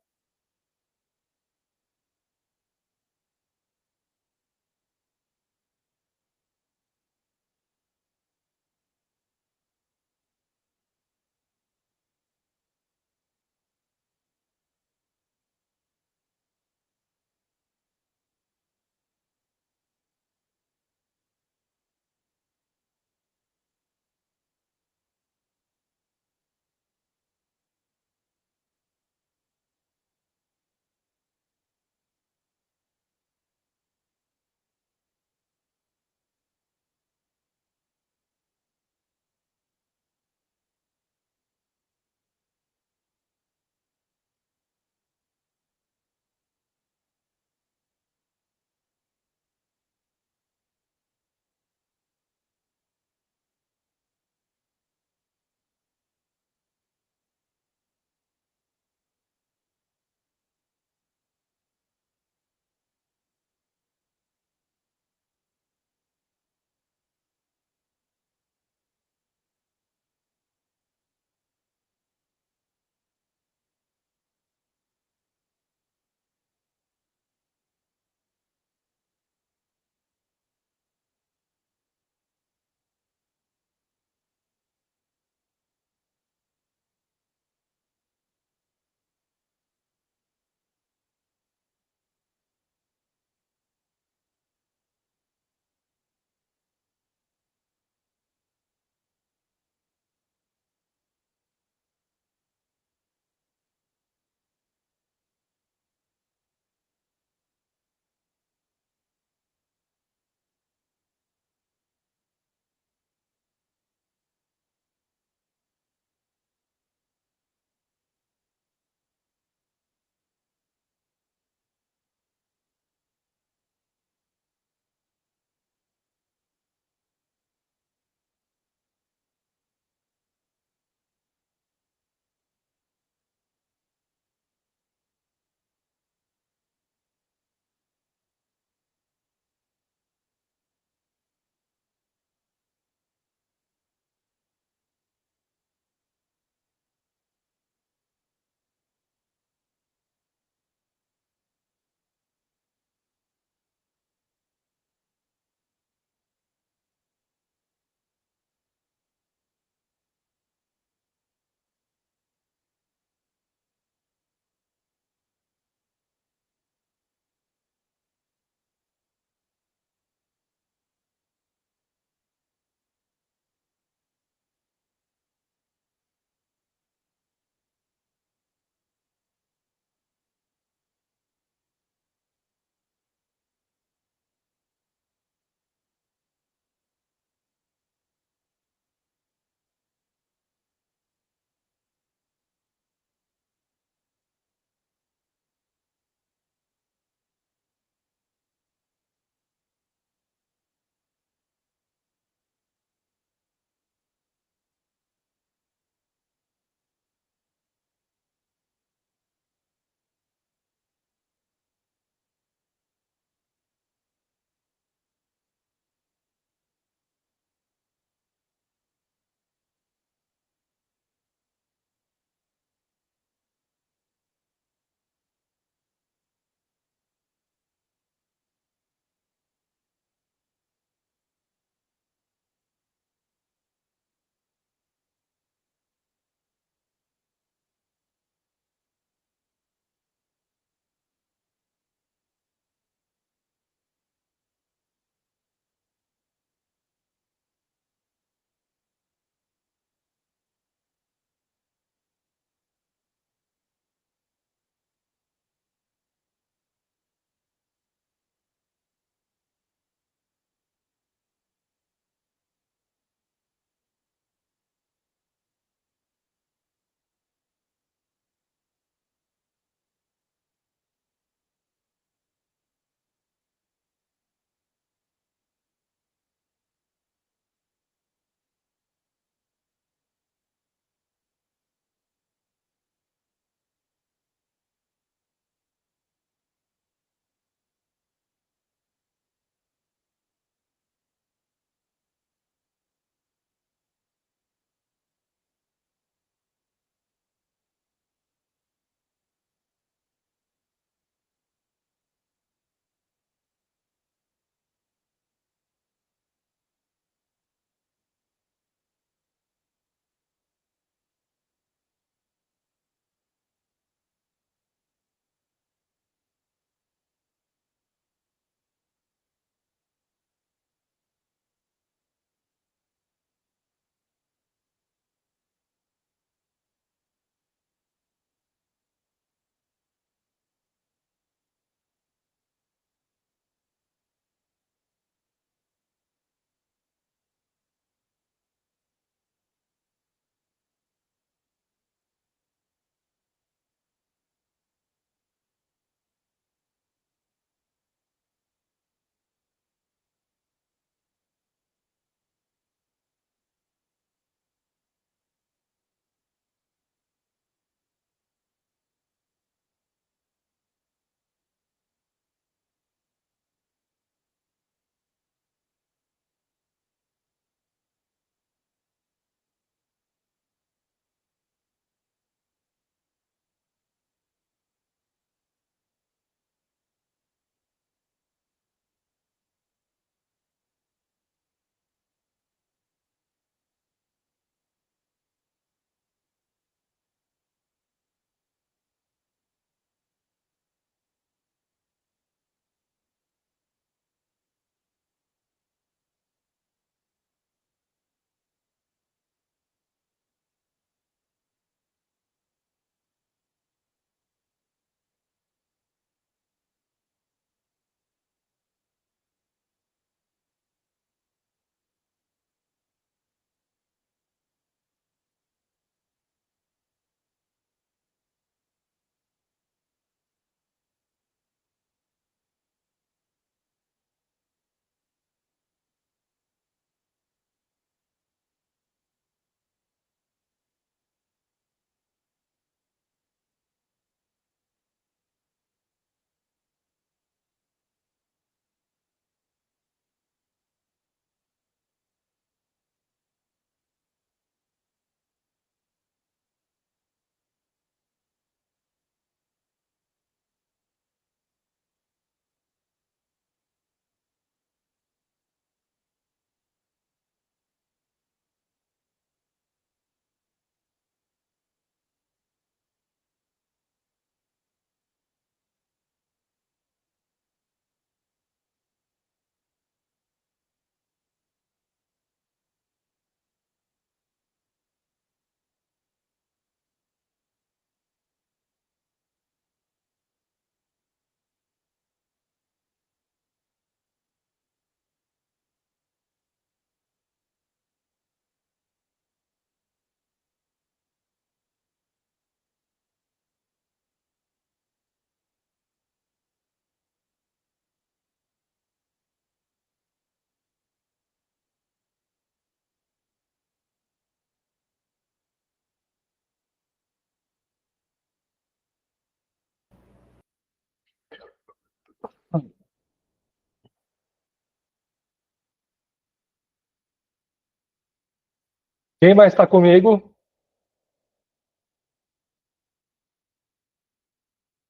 Quem mais está comigo?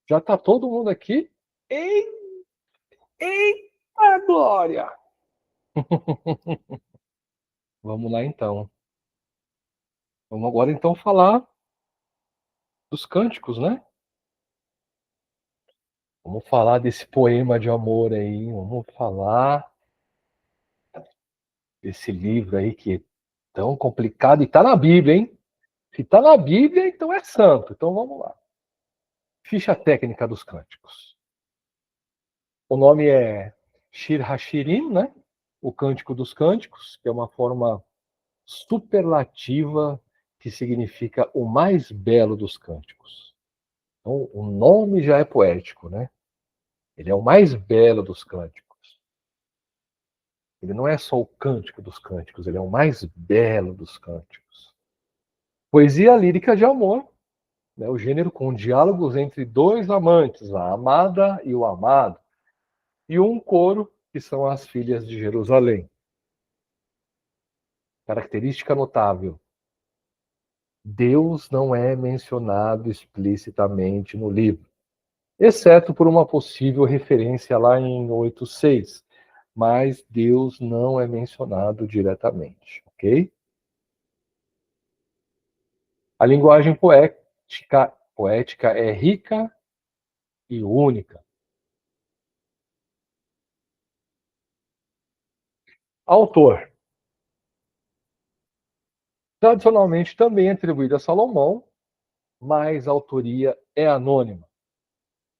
Já está todo mundo aqui? Eita, glória! Vamos lá, então. Vamos agora, então, falar dos cânticos, né? Vamos falar desse poema de amor aí. Vamos falar desse livro aí que é tão complicado. E está na Bíblia, hein? Se está na Bíblia, então é santo. Então vamos lá. Ficha técnica dos cânticos. O nome é Shir HaShirim, né? O Cântico dos Cânticos, que é uma forma superlativa que significa o mais belo dos cânticos. Então, o nome já é poético, né? Ele é o mais belo dos cânticos. Ele não é só o cântico dos cânticos, ele é o mais belo dos cânticos. Poesia lírica de amor, né? O gênero com diálogos entre dois amantes, a amada e o amado, e um coro, que são as filhas de Jerusalém. Característica notável: Deus não é mencionado explicitamente no livro, exceto por uma possível referência lá em 8:6, mas Deus não é mencionado diretamente, ok? A linguagem poética é rica e única. Autor. Tradicionalmente também atribuído a Salomão, mas a autoria é anônima.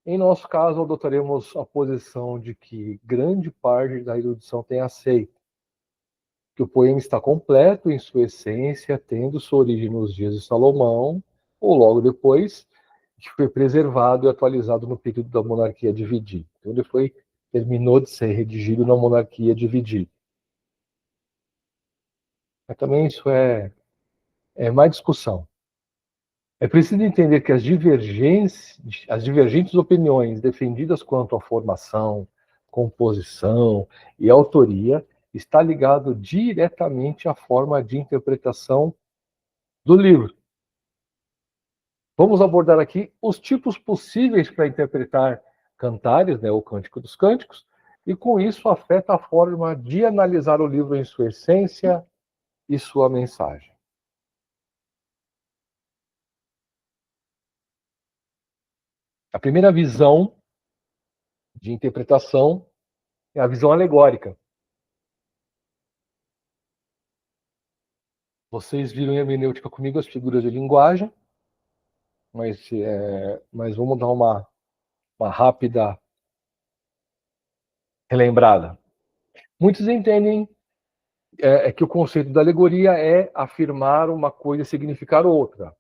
Em nosso caso, adotaremos a posição de que grande parte da erudição tem aceito, que o poema está completo em sua essência, tendo sua origem nos dias de Salomão, ou logo depois, que foi preservado e atualizado no período da monarquia dividida. Então ele terminou de ser redigido na monarquia dividida. Mas também isso é mais discussão. É preciso entender que as divergentes opiniões defendidas quanto à formação, composição e autoria está ligado diretamente à forma de interpretação do livro. Vamos abordar aqui os tipos possíveis para interpretar cantares, né, o Cântico dos Cânticos, e com isso afeta a forma de analisar o livro em sua essência e sua mensagem. A primeira visão de interpretação é a visão alegórica. Vocês viram em hermenêutica comigo as figuras de linguagem, mas vamos dar uma rápida relembrada. Muitos entendem que o conceito da alegoria é afirmar uma coisa e significar outra.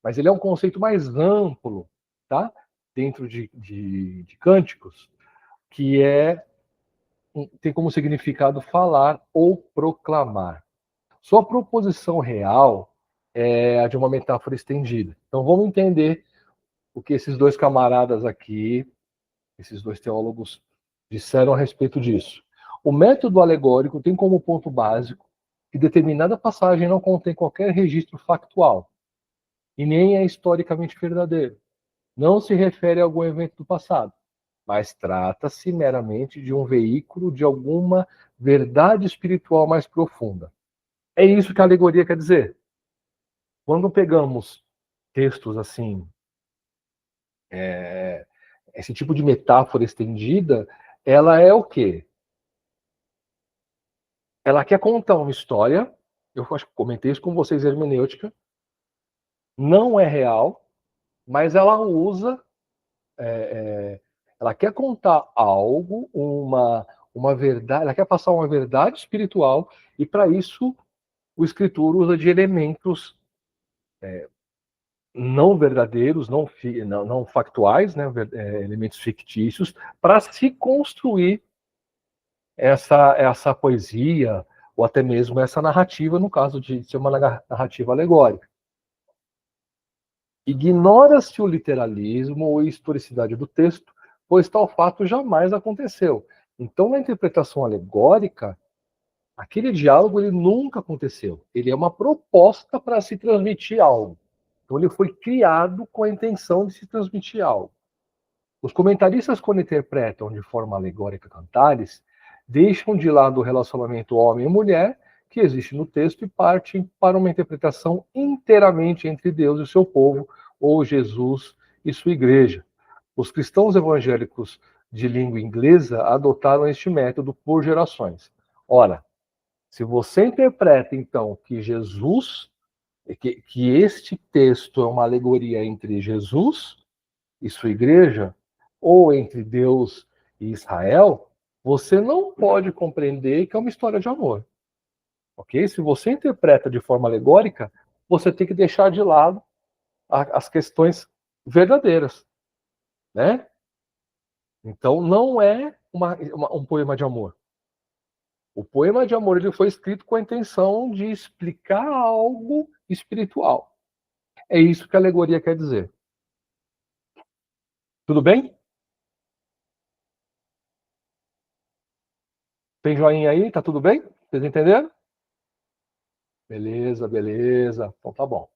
Mas ele é um conceito mais amplo, tá? Dentro de cânticos, que tem como significado falar ou proclamar. Sua proposição real é a de uma metáfora estendida. Então vamos entender o que esses dois camaradas aqui, esses dois teólogos, disseram a respeito disso. O método alegórico tem como ponto básico que determinada passagem não contém qualquer registro factual e nem é historicamente verdadeiro. Não se refere a algum evento do passado, mas trata-se meramente de um veículo de alguma verdade espiritual mais profunda. É isso que a alegoria quer dizer. Quando pegamos textos assim, esse tipo de metáfora estendida, ela é o quê? Ela quer contar uma história, eu acho que comentei isso com vocês, hermenêutica, não é real, mas ela usa, ela quer contar algo, uma verdade, ela quer passar uma verdade espiritual, e para isso o escritor usa de elementos não verdadeiros, não factuais, né, elementos fictícios, para se construir essa poesia, ou até mesmo essa narrativa, no caso de ser uma narrativa alegórica. Ignora-se o literalismo ou a historicidade do texto, pois tal fato jamais aconteceu. Então, na interpretação alegórica, Aquele diálogo ele nunca aconteceu. Ele é uma proposta para se transmitir algo. Então ele foi criado com a intenção de se transmitir algo. Os comentaristas, quando interpretam de forma alegórica Cantares, deixam de lado o relacionamento homem e mulher que existe no texto e partem para uma interpretação inteiramente entre Deus e seu povo, ou Jesus e sua igreja. Os cristãos evangélicos de língua inglesa adotaram este método por gerações. Ora, se você interpreta, então, que Jesus, que este texto é uma alegoria entre Jesus e sua igreja, ou entre Deus e Israel, você não pode compreender que é uma história de amor. Ok? Se você interpreta de forma alegórica, você tem que deixar de lado as questões verdadeiras, né? Então, não é um poema de amor. O poema de amor ele foi escrito com a intenção de explicar algo espiritual. É isso que a alegoria quer dizer. Tudo bem? Tem joinha aí? Tá tudo bem? Vocês entenderam? Beleza, beleza. Então tá bom.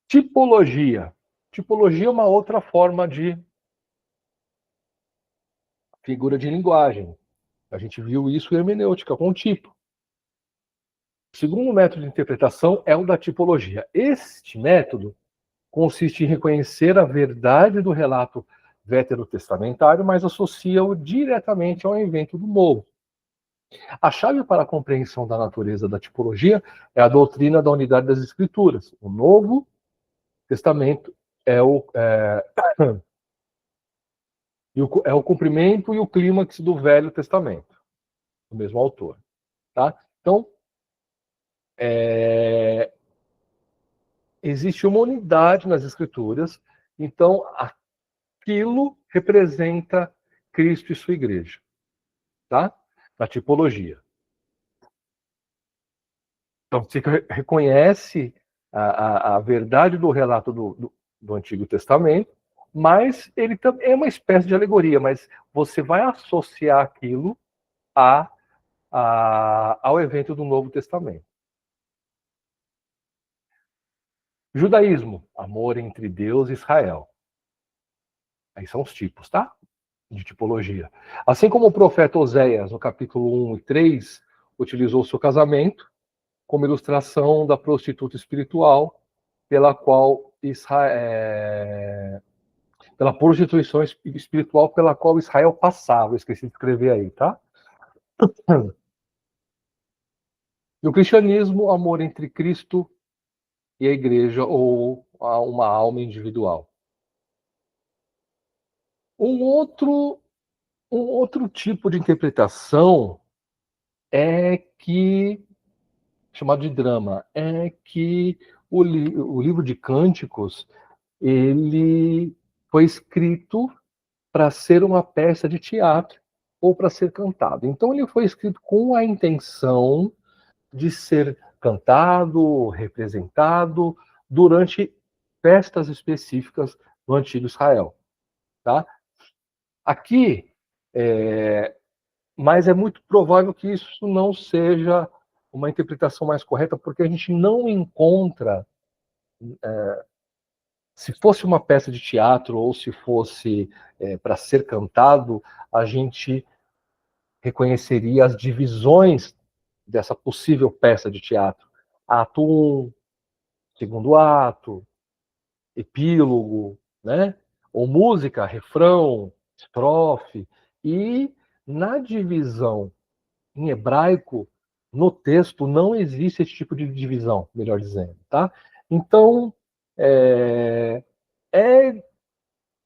Tipologia. Tipologia é uma outra forma de figura de linguagem. A gente viu isso em hermenêutica, com o tipo. O segundo método de interpretação é o da tipologia. Este método consiste em reconhecer a verdade do relato veterotestamentário, mas associa-o diretamente ao evento do novo. A chave para a compreensão da natureza da tipologia é a doutrina da unidade das escrituras. O Novo Testamento é o cumprimento e o clímax do Velho Testamento, do mesmo autor. Tá? Então, existe uma unidade nas escrituras, então aquilo representa Cristo e sua igreja, tá? Na tipologia. Então, você reconhece a verdade do relato do Antigo Testamento, mas ele também é uma espécie de alegoria, mas você vai associar aquilo ao evento do Novo Testamento. Judaísmo, amor entre Deus e Israel. Aí são os tipos, tá? De tipologia. Assim como o profeta Oséias, no capítulo 1 e 3, utilizou o seu casamento como ilustração da prostituta espiritual pela prostituição espiritual pela qual Israel passava. Eu esqueci de escrever aí, tá? E o cristianismo, amor entre Cristo e a igreja, ou uma alma individual. Um outro tipo de interpretação chamado de drama, é que o livro de Cânticos, ele foi escrito para ser uma peça de teatro ou para ser cantado. Então ele foi escrito com a intenção de ser cantado, representado durante festas específicas do Antigo Israel. Tá? Aqui, mas é muito provável que isso não seja uma interpretação mais correta, porque a gente não encontra, se fosse uma peça de teatro ou se fosse para ser cantado, a gente reconheceria as divisões dessa possível peça de teatro. Ato 1, segundo ato, epílogo, né? Ou música, refrão, estrofe. E na divisão em hebraico, no texto, não existe esse tipo de divisão, melhor dizendo, tá? Então,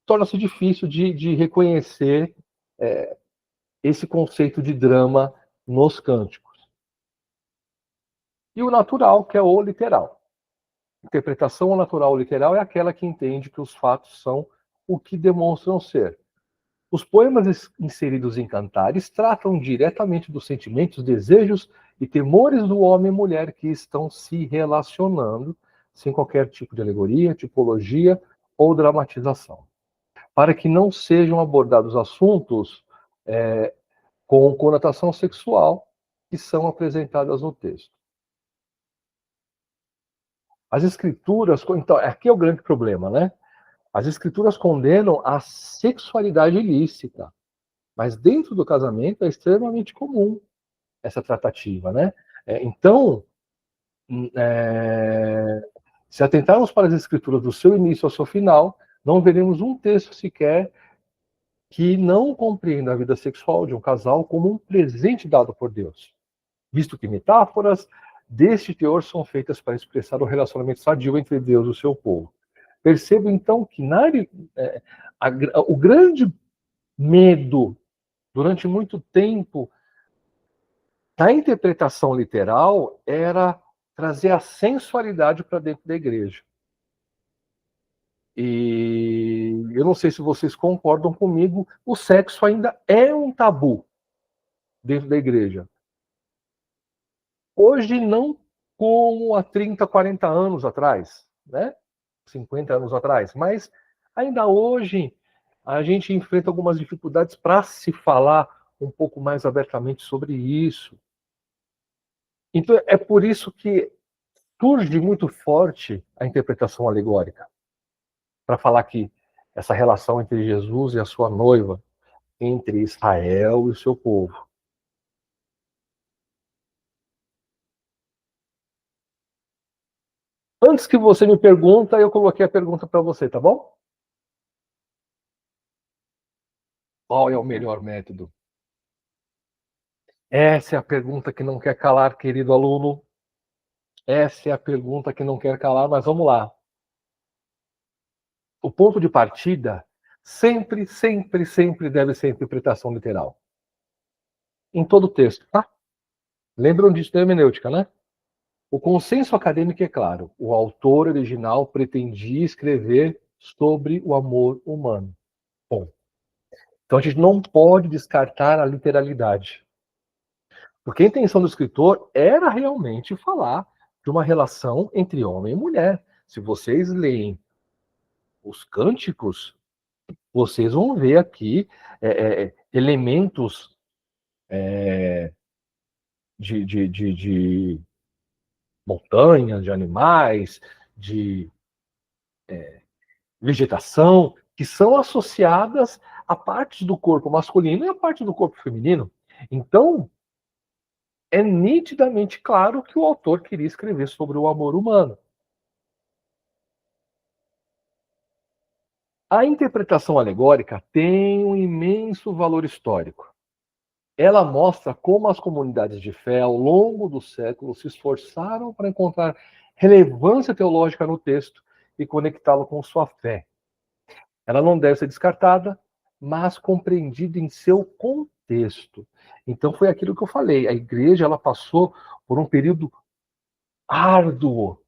torna-se difícil de reconhecer esse conceito de drama nos cânticos. E o natural, que é o literal. Interpretação natural literal é aquela que entende que os fatos são o que demonstram ser. Os poemas inseridos em Cantares tratam diretamente dos sentimentos, desejos e temores do homem e mulher que estão se relacionando, sem qualquer tipo de alegoria, tipologia ou dramatização. Para que não sejam abordados assuntos com conotação sexual que são apresentadas no texto. As escrituras, então, aqui é o grande problema, né? As escrituras condenam a sexualidade ilícita, mas dentro do casamento é extremamente comum essa tratativa, né? Então, se atentarmos para as escrituras do seu início ao seu final, não veremos um texto sequer que não compreenda a vida sexual de um casal como um presente dado por Deus, visto que metáforas deste teor são feitas para expressar o relacionamento sadio entre Deus e o seu povo. Percebo, então, que o grande medo, durante muito tempo, da interpretação literal, era trazer a sensualidade para dentro da igreja. E eu não sei se vocês concordam comigo, o sexo ainda é um tabu dentro da igreja. Hoje não como há 30, 40 anos atrás, né? 50 anos atrás, mas ainda hoje a gente enfrenta algumas dificuldades para se falar um pouco mais abertamente sobre isso. Então é por isso que surge muito forte a interpretação alegórica, para falar que essa relação entre Jesus e a sua noiva, entre Israel e o seu povo. Antes que você me pergunta, eu coloquei a pergunta para você, tá bom? Qual é o melhor método? Essa é a pergunta que não quer calar, querido aluno. Essa é a pergunta que não quer calar, mas vamos lá. O ponto de partida sempre, sempre, sempre deve ser a interpretação literal. Em todo texto, tá? Lembram disso da hermenêutica, né? O consenso acadêmico é claro. O autor original pretendia escrever sobre o amor humano. Bom, então a gente não pode descartar a literalidade. Porque a intenção do escritor era realmente falar de uma relação entre homem e mulher. Se vocês leem os cânticos, vocês vão ver aqui elementos de montanhas, de animais, de vegetação, que são associadas a partes do corpo masculino e a parte do corpo feminino. Então, é nitidamente claro que o autor queria escrever sobre o amor humano. A interpretação alegórica tem um imenso valor histórico. Ela mostra como as comunidades de fé, ao longo dos séculos, se esforçaram para encontrar relevância teológica no texto e conectá-lo com sua fé. Ela não deve ser descartada, mas compreendida em seu contexto. Então foi aquilo que eu falei. A igreja ela passou por um período árduo,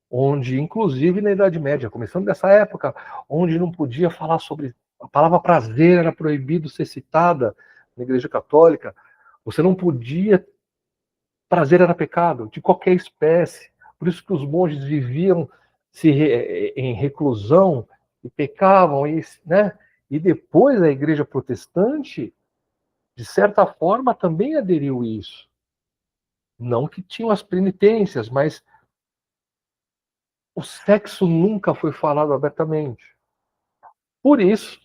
onde, inclusive na Idade Média, começando dessa época, onde não podia falar sobre a palavra prazer, era proibido ser citada na Igreja Católica. Você não podia, prazer era pecado, de qualquer espécie. Por isso que os monges viviam em reclusão e pecavam, né? E depois a Igreja Protestante, de certa forma, também aderiu a isso. Não que tinham as penitências, mas o sexo nunca foi falado abertamente. Por isso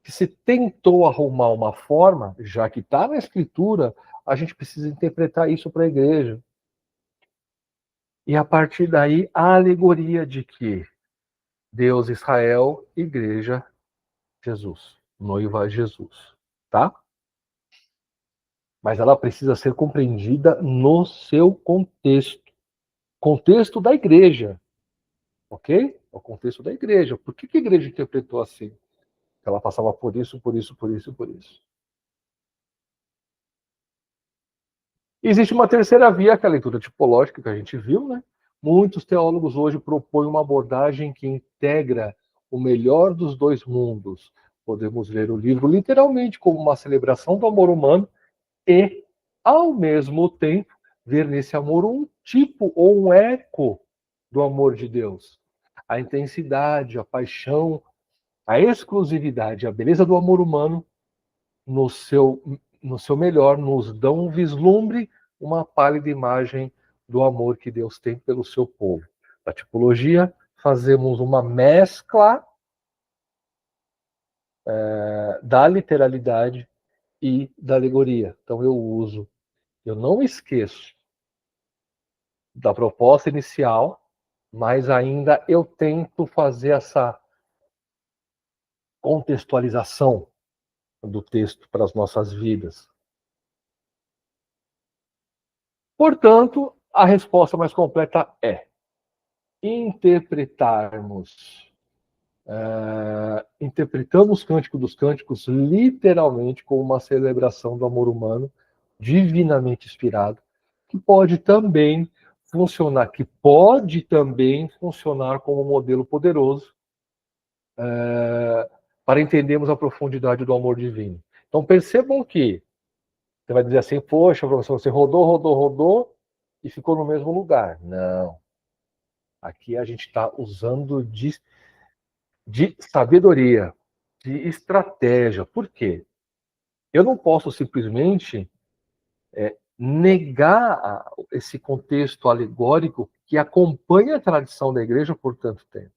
que se tentou arrumar uma forma, já que está na Escritura, a gente precisa interpretar isso para a igreja. E a partir daí, a alegoria de que Deus, Israel, igreja, Jesus, noiva Jesus, tá? Mas ela precisa ser compreendida no seu contexto. Contexto da igreja, ok? O contexto da igreja. Por que a igreja interpretou assim? Ela passava por isso, por isso, por isso, por isso. Existe uma terceira via, que é a leitura tipológica, que a gente viu, né? Muitos teólogos hoje propõem uma abordagem que integra o melhor dos dois mundos. Podemos ver o livro literalmente como uma celebração do amor humano e, ao mesmo tempo, ver nesse amor um tipo ou um eco do amor de Deus. A intensidade, a paixão, a exclusividade, a beleza do amor humano, no seu melhor, nos dão um vislumbre uma pálida imagem do amor que Deus tem pelo seu povo. Na tipologia, fazemos uma mescla da literalidade e da alegoria. Então eu não esqueço da proposta inicial, mas ainda eu tento fazer essa contextualização do texto para as nossas vidas. Portanto, a resposta mais completa é interpretamos Cântico dos Cânticos literalmente como uma celebração do amor humano divinamente inspirado, que pode também funcionar como um modelo poderoso para entendermos a profundidade do amor divino. Então percebam que você vai dizer assim, poxa, professor, você rodou e ficou no mesmo lugar. Não. Aqui a gente está usando de sabedoria, de estratégia. Por quê? Eu não posso simplesmente negar esse contexto alegórico que acompanha a tradição da igreja por tanto tempo.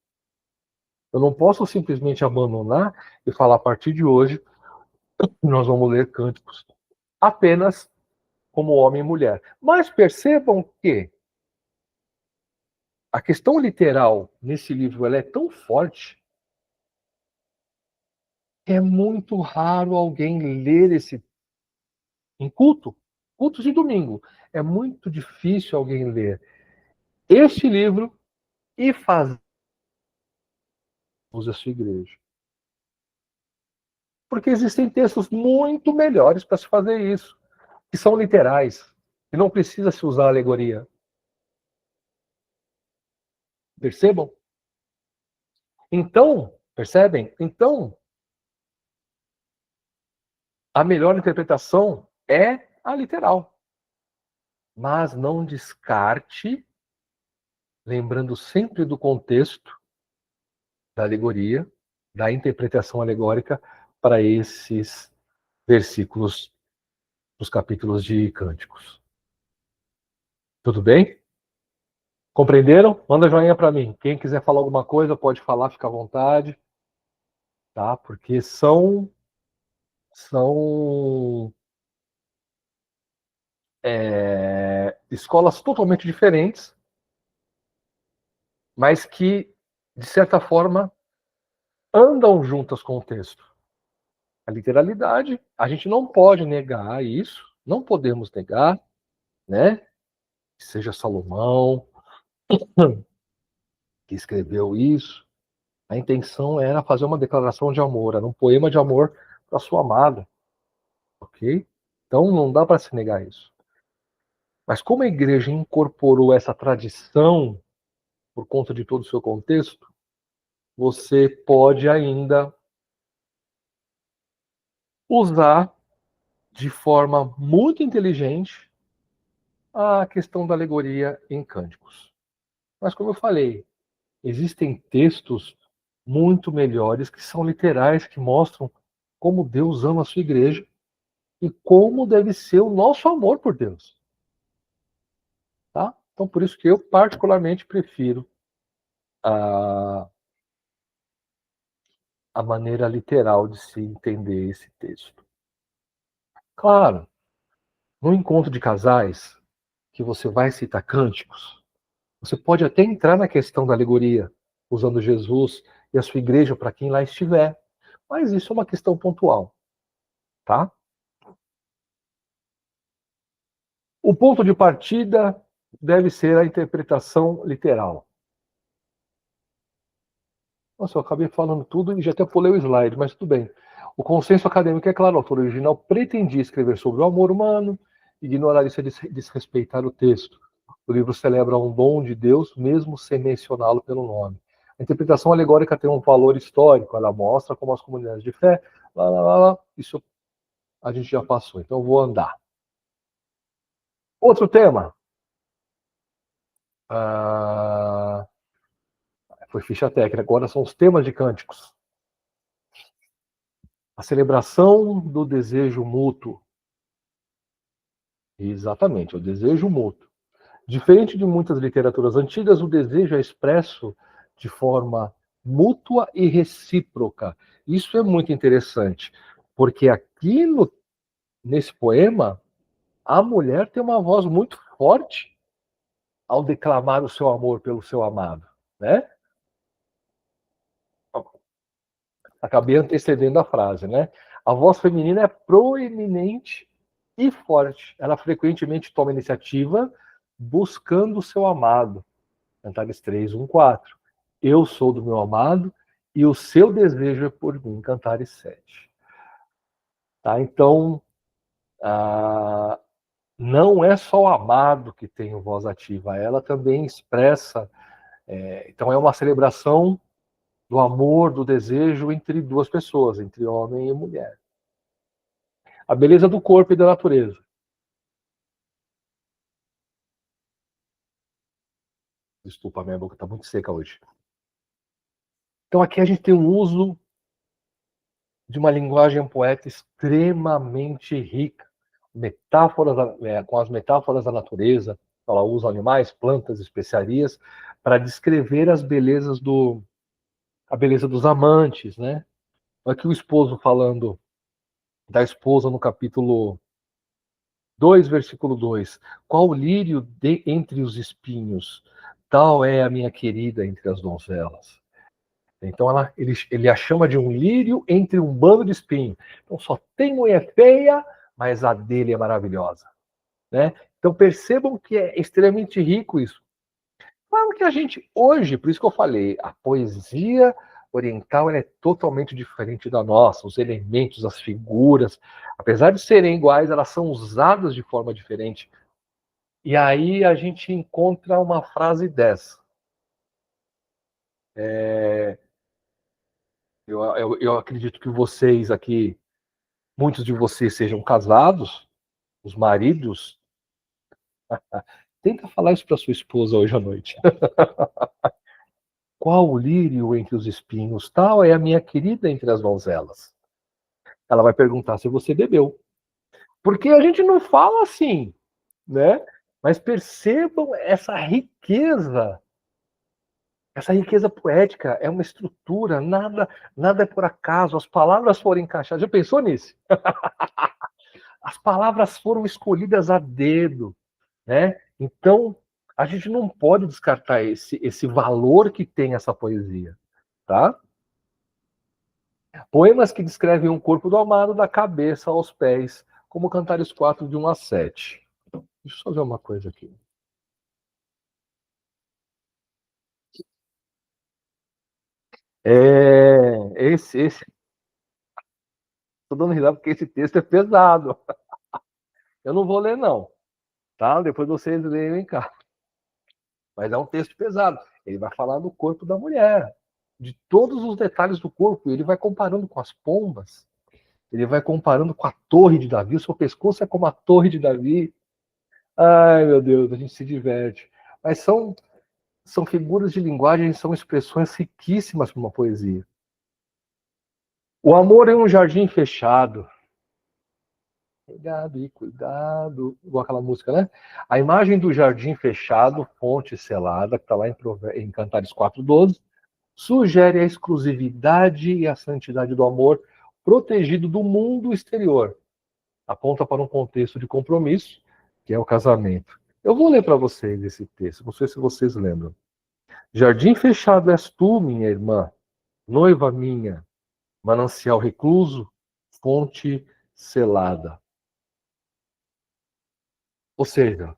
Eu não posso simplesmente abandonar e falar, a partir de hoje, nós vamos ler cânticos apenas como homem e mulher. Mas percebam que a questão literal nesse livro ela é tão forte que é muito raro alguém ler esse em cultos de domingo. É muito difícil alguém ler este livro e fazer a sua igreja. Porque existem textos muito melhores para se fazer isso, que são literais, e não precisa se usar alegoria. Percebam? Então, percebem? Então, a melhor interpretação é a literal. Mas não descarte, lembrando sempre do contexto da alegoria, da interpretação alegórica para esses versículos dos capítulos de Cânticos. Tudo bem? Compreenderam? Manda joinha para mim. Quem quiser falar alguma coisa, pode falar, fica à vontade. Tá? Porque são escolas totalmente diferentes, mas que, de certa forma, andam juntas com o texto. A literalidade, a gente não pode negar isso, não podemos negar, né? Que seja Salomão que escreveu isso. A intenção era fazer uma declaração de amor, era um poema de amor para sua amada, ok? Então não dá para se negar isso. Mas como a igreja incorporou essa tradição por conta de todo o seu contexto, você pode ainda usar de forma muito inteligente a questão da alegoria em Cânticos. Mas como eu falei, existem textos muito melhores que são literais, que mostram como Deus ama a sua igreja e como deve ser o nosso amor por Deus. Tá? Então, por isso que eu particularmente prefiro a maneira literal de se entender esse texto. Claro, no encontro de casais, que você vai citar cânticos, você pode até entrar na questão da alegoria, usando Jesus e a sua igreja para quem lá estiver. Mas isso é uma questão pontual. Tá? O ponto de partida deve ser a interpretação literal. Nossa, eu acabei falando tudo e já até pulei o slide, mas tudo bem. O consenso acadêmico é claro, o autor original pretendia escrever sobre o amor humano, ignorar isso é desrespeitar o texto. O livro celebra um dom de Deus, mesmo sem mencioná-lo pelo nome. A interpretação alegórica tem um valor histórico, ela mostra como as comunidades de fé, isso a gente já passou, então eu vou andar. Outro tema. Foi ficha técnica, agora são os temas de cânticos. A celebração do desejo mútuo Exatamente, é o desejo mútuo. Diferente de muitas literaturas antigas, o desejo é expresso de forma mútua e recíproca. Isso é muito interessante, porque aqui nesse poema, a mulher tem uma voz muito forte ao declamar o seu amor pelo seu amado, né? Acabei antecedendo a frase, né? A voz feminina é proeminente e forte. Ela frequentemente toma iniciativa buscando o seu amado. Cantares 3, 1, 4. Eu sou do meu amado e o seu desejo é por mim. Cantares 7. Tá? Então, não é só o amado que tem voz ativa, ela também expressa. Então, é uma celebração do amor, do desejo entre duas pessoas, entre homem e mulher. A beleza do corpo e da natureza. Desculpa, minha boca está muito seca hoje. Então, aqui a gente tem um uso de uma linguagem poética extremamente rica. Metáforas, com as metáforas da natureza, ela usa animais, plantas, especiarias, para descrever a beleza dos amantes, né? Aqui o esposo falando da esposa no capítulo 2, versículo 2. Qual lírio entre os espinhos? Tal é a minha querida entre as donzelas. Então ele a chama de um lírio entre um bando de espinhos. Então só tem mulher feia, mas a dele é maravilhosa. Né? Então percebam que é extremamente rico isso. Claro que a gente hoje, por isso que eu falei, a poesia oriental é totalmente diferente da nossa. Os elementos, as figuras, apesar de serem iguais, elas são usadas de forma diferente. E aí a gente encontra uma frase dessa. Eu acredito que vocês aqui, muitos de vocês sejam casados, os maridos. Tenta falar isso para sua esposa hoje à noite. Qual o lírio entre os espinhos? Tal é a minha querida entre as donzelas. Ela vai perguntar se você bebeu. Porque a gente não fala assim, né? Mas percebam essa riqueza poética, é uma estrutura, nada é por acaso, as palavras foram encaixadas. Já pensou nisso? As palavras foram escolhidas a dedo, né? Então, a gente não pode descartar esse valor que tem essa poesia, tá? Poemas que descrevem o corpo do amado da cabeça aos pés, como Cantares 4, de 1 a 7. Deixa eu só ver uma coisa aqui. Esse. Estou dando risada porque esse texto é pesado. Eu não vou ler, não. Tá? Depois vocês leem em casa. Mas é um texto pesado. Ele vai falar do corpo da mulher, de todos os detalhes do corpo. Ele vai comparando com as pombas. Ele vai comparando com a torre de Davi. O seu pescoço é como a torre de Davi. Ai, meu Deus, a gente se diverte. Mas são figuras de linguagem, são expressões riquíssimas para uma poesia. O amor é um jardim fechado. Cuidado e cuidado. Igual aquela música, né? A imagem do jardim fechado, fonte selada, que está lá em Cantares 4:12, sugere a exclusividade e a santidade do amor protegido do mundo exterior. Aponta para um contexto de compromisso, que é o casamento. Eu vou ler para vocês esse texto, não sei se vocês lembram. Jardim fechado és tu, minha irmã, noiva minha, manancial recluso, fonte selada. Ou seja,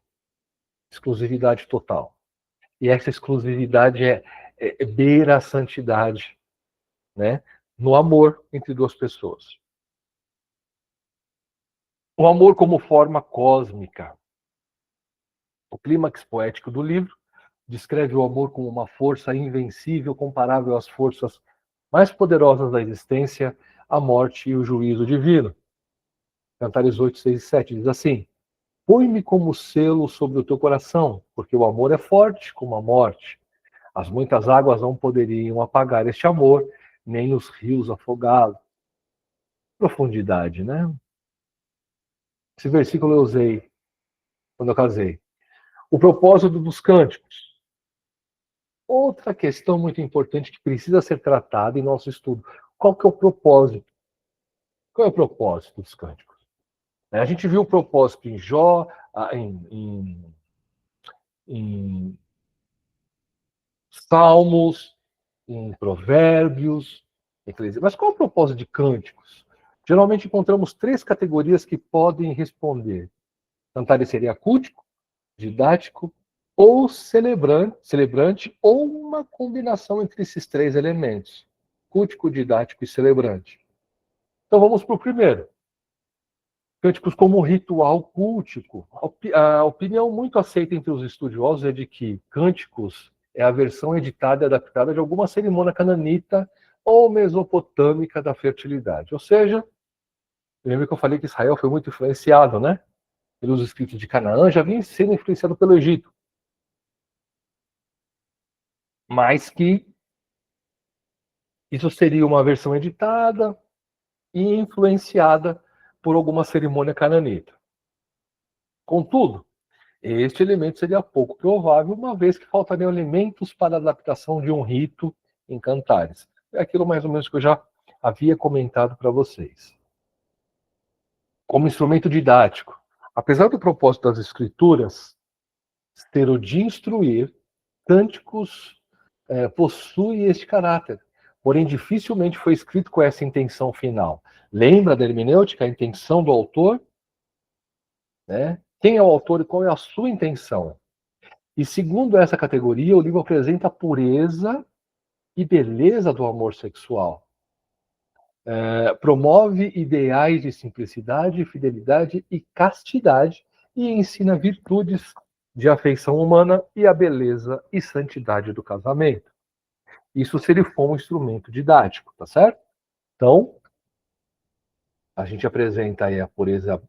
exclusividade total. E essa exclusividade beira a santidade, né? No amor entre duas pessoas. O amor como forma cósmica. O clímax poético do livro descreve o amor como uma força invencível, comparável às forças mais poderosas da existência, a morte e o juízo divino. Cantares 8, 6 e 7 diz assim: põe-me como selo sobre o teu coração, porque o amor é forte como a morte. As muitas águas não poderiam apagar este amor, nem os rios afogá-lo. Profundidade, né? Esse versículo eu usei quando eu casei. O propósito dos cânticos. Outra questão muito importante que precisa ser tratada em nosso estudo. Qual que é o propósito? Qual é o propósito dos cânticos? A gente viu o propósito em Jó, em Salmos, em Provérbios, mas qual é o propósito de cânticos? Geralmente encontramos 3 categorias que podem responder. Cantar seria cultico, didático ou celebrante, ou uma combinação entre esses 3 elementos, cultico, didático e celebrante. Então vamos para o primeiro. Cânticos como ritual cultico. A opinião muito aceita entre os estudiosos é de que cânticos é a versão editada e adaptada de alguma cerimônia cananita ou mesopotâmica da fertilidade. Ou seja, lembra que eu falei que Israel foi muito influenciado, né? Pelos escritos de Canaã, já vinha sendo influenciado pelo Egito. Mas que isso seria uma versão editada e influenciada por alguma cerimônia cananita. Contudo, este elemento seria pouco provável, uma vez que faltariam elementos para a adaptação de um rito em cantares. É aquilo mais ou menos que eu já havia comentado para vocês. Como instrumento didático, apesar do propósito das escrituras ser o de instruir, cânticos possui este caráter, porém dificilmente foi escrito com essa intenção final. Lembra da hermenêutica, a intenção do autor? Né? Quem é o autor e qual é a sua intenção? E segundo essa categoria, o livro apresenta a pureza e beleza do amor sexual. Promove ideais de simplicidade, fidelidade e castidade e ensina virtudes de afeição humana e a beleza e santidade do casamento. Isso se ele for um instrumento didático, tá certo? Então, a gente apresenta aí a pureza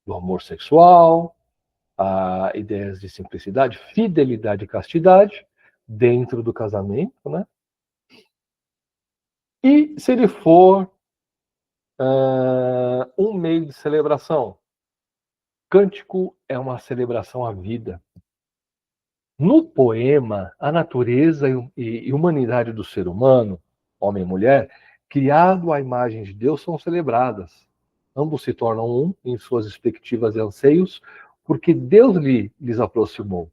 do amor sexual, a ideias de simplicidade, fidelidade e castidade dentro do casamento, né? E se ele for um meio de celebração, cântico é uma celebração à vida. No poema, a natureza e humanidade do ser humano, homem e mulher, criado à imagem de Deus, são celebradas. Ambos se tornam um em suas expectativas e anseios, porque Deus lhes aproximou.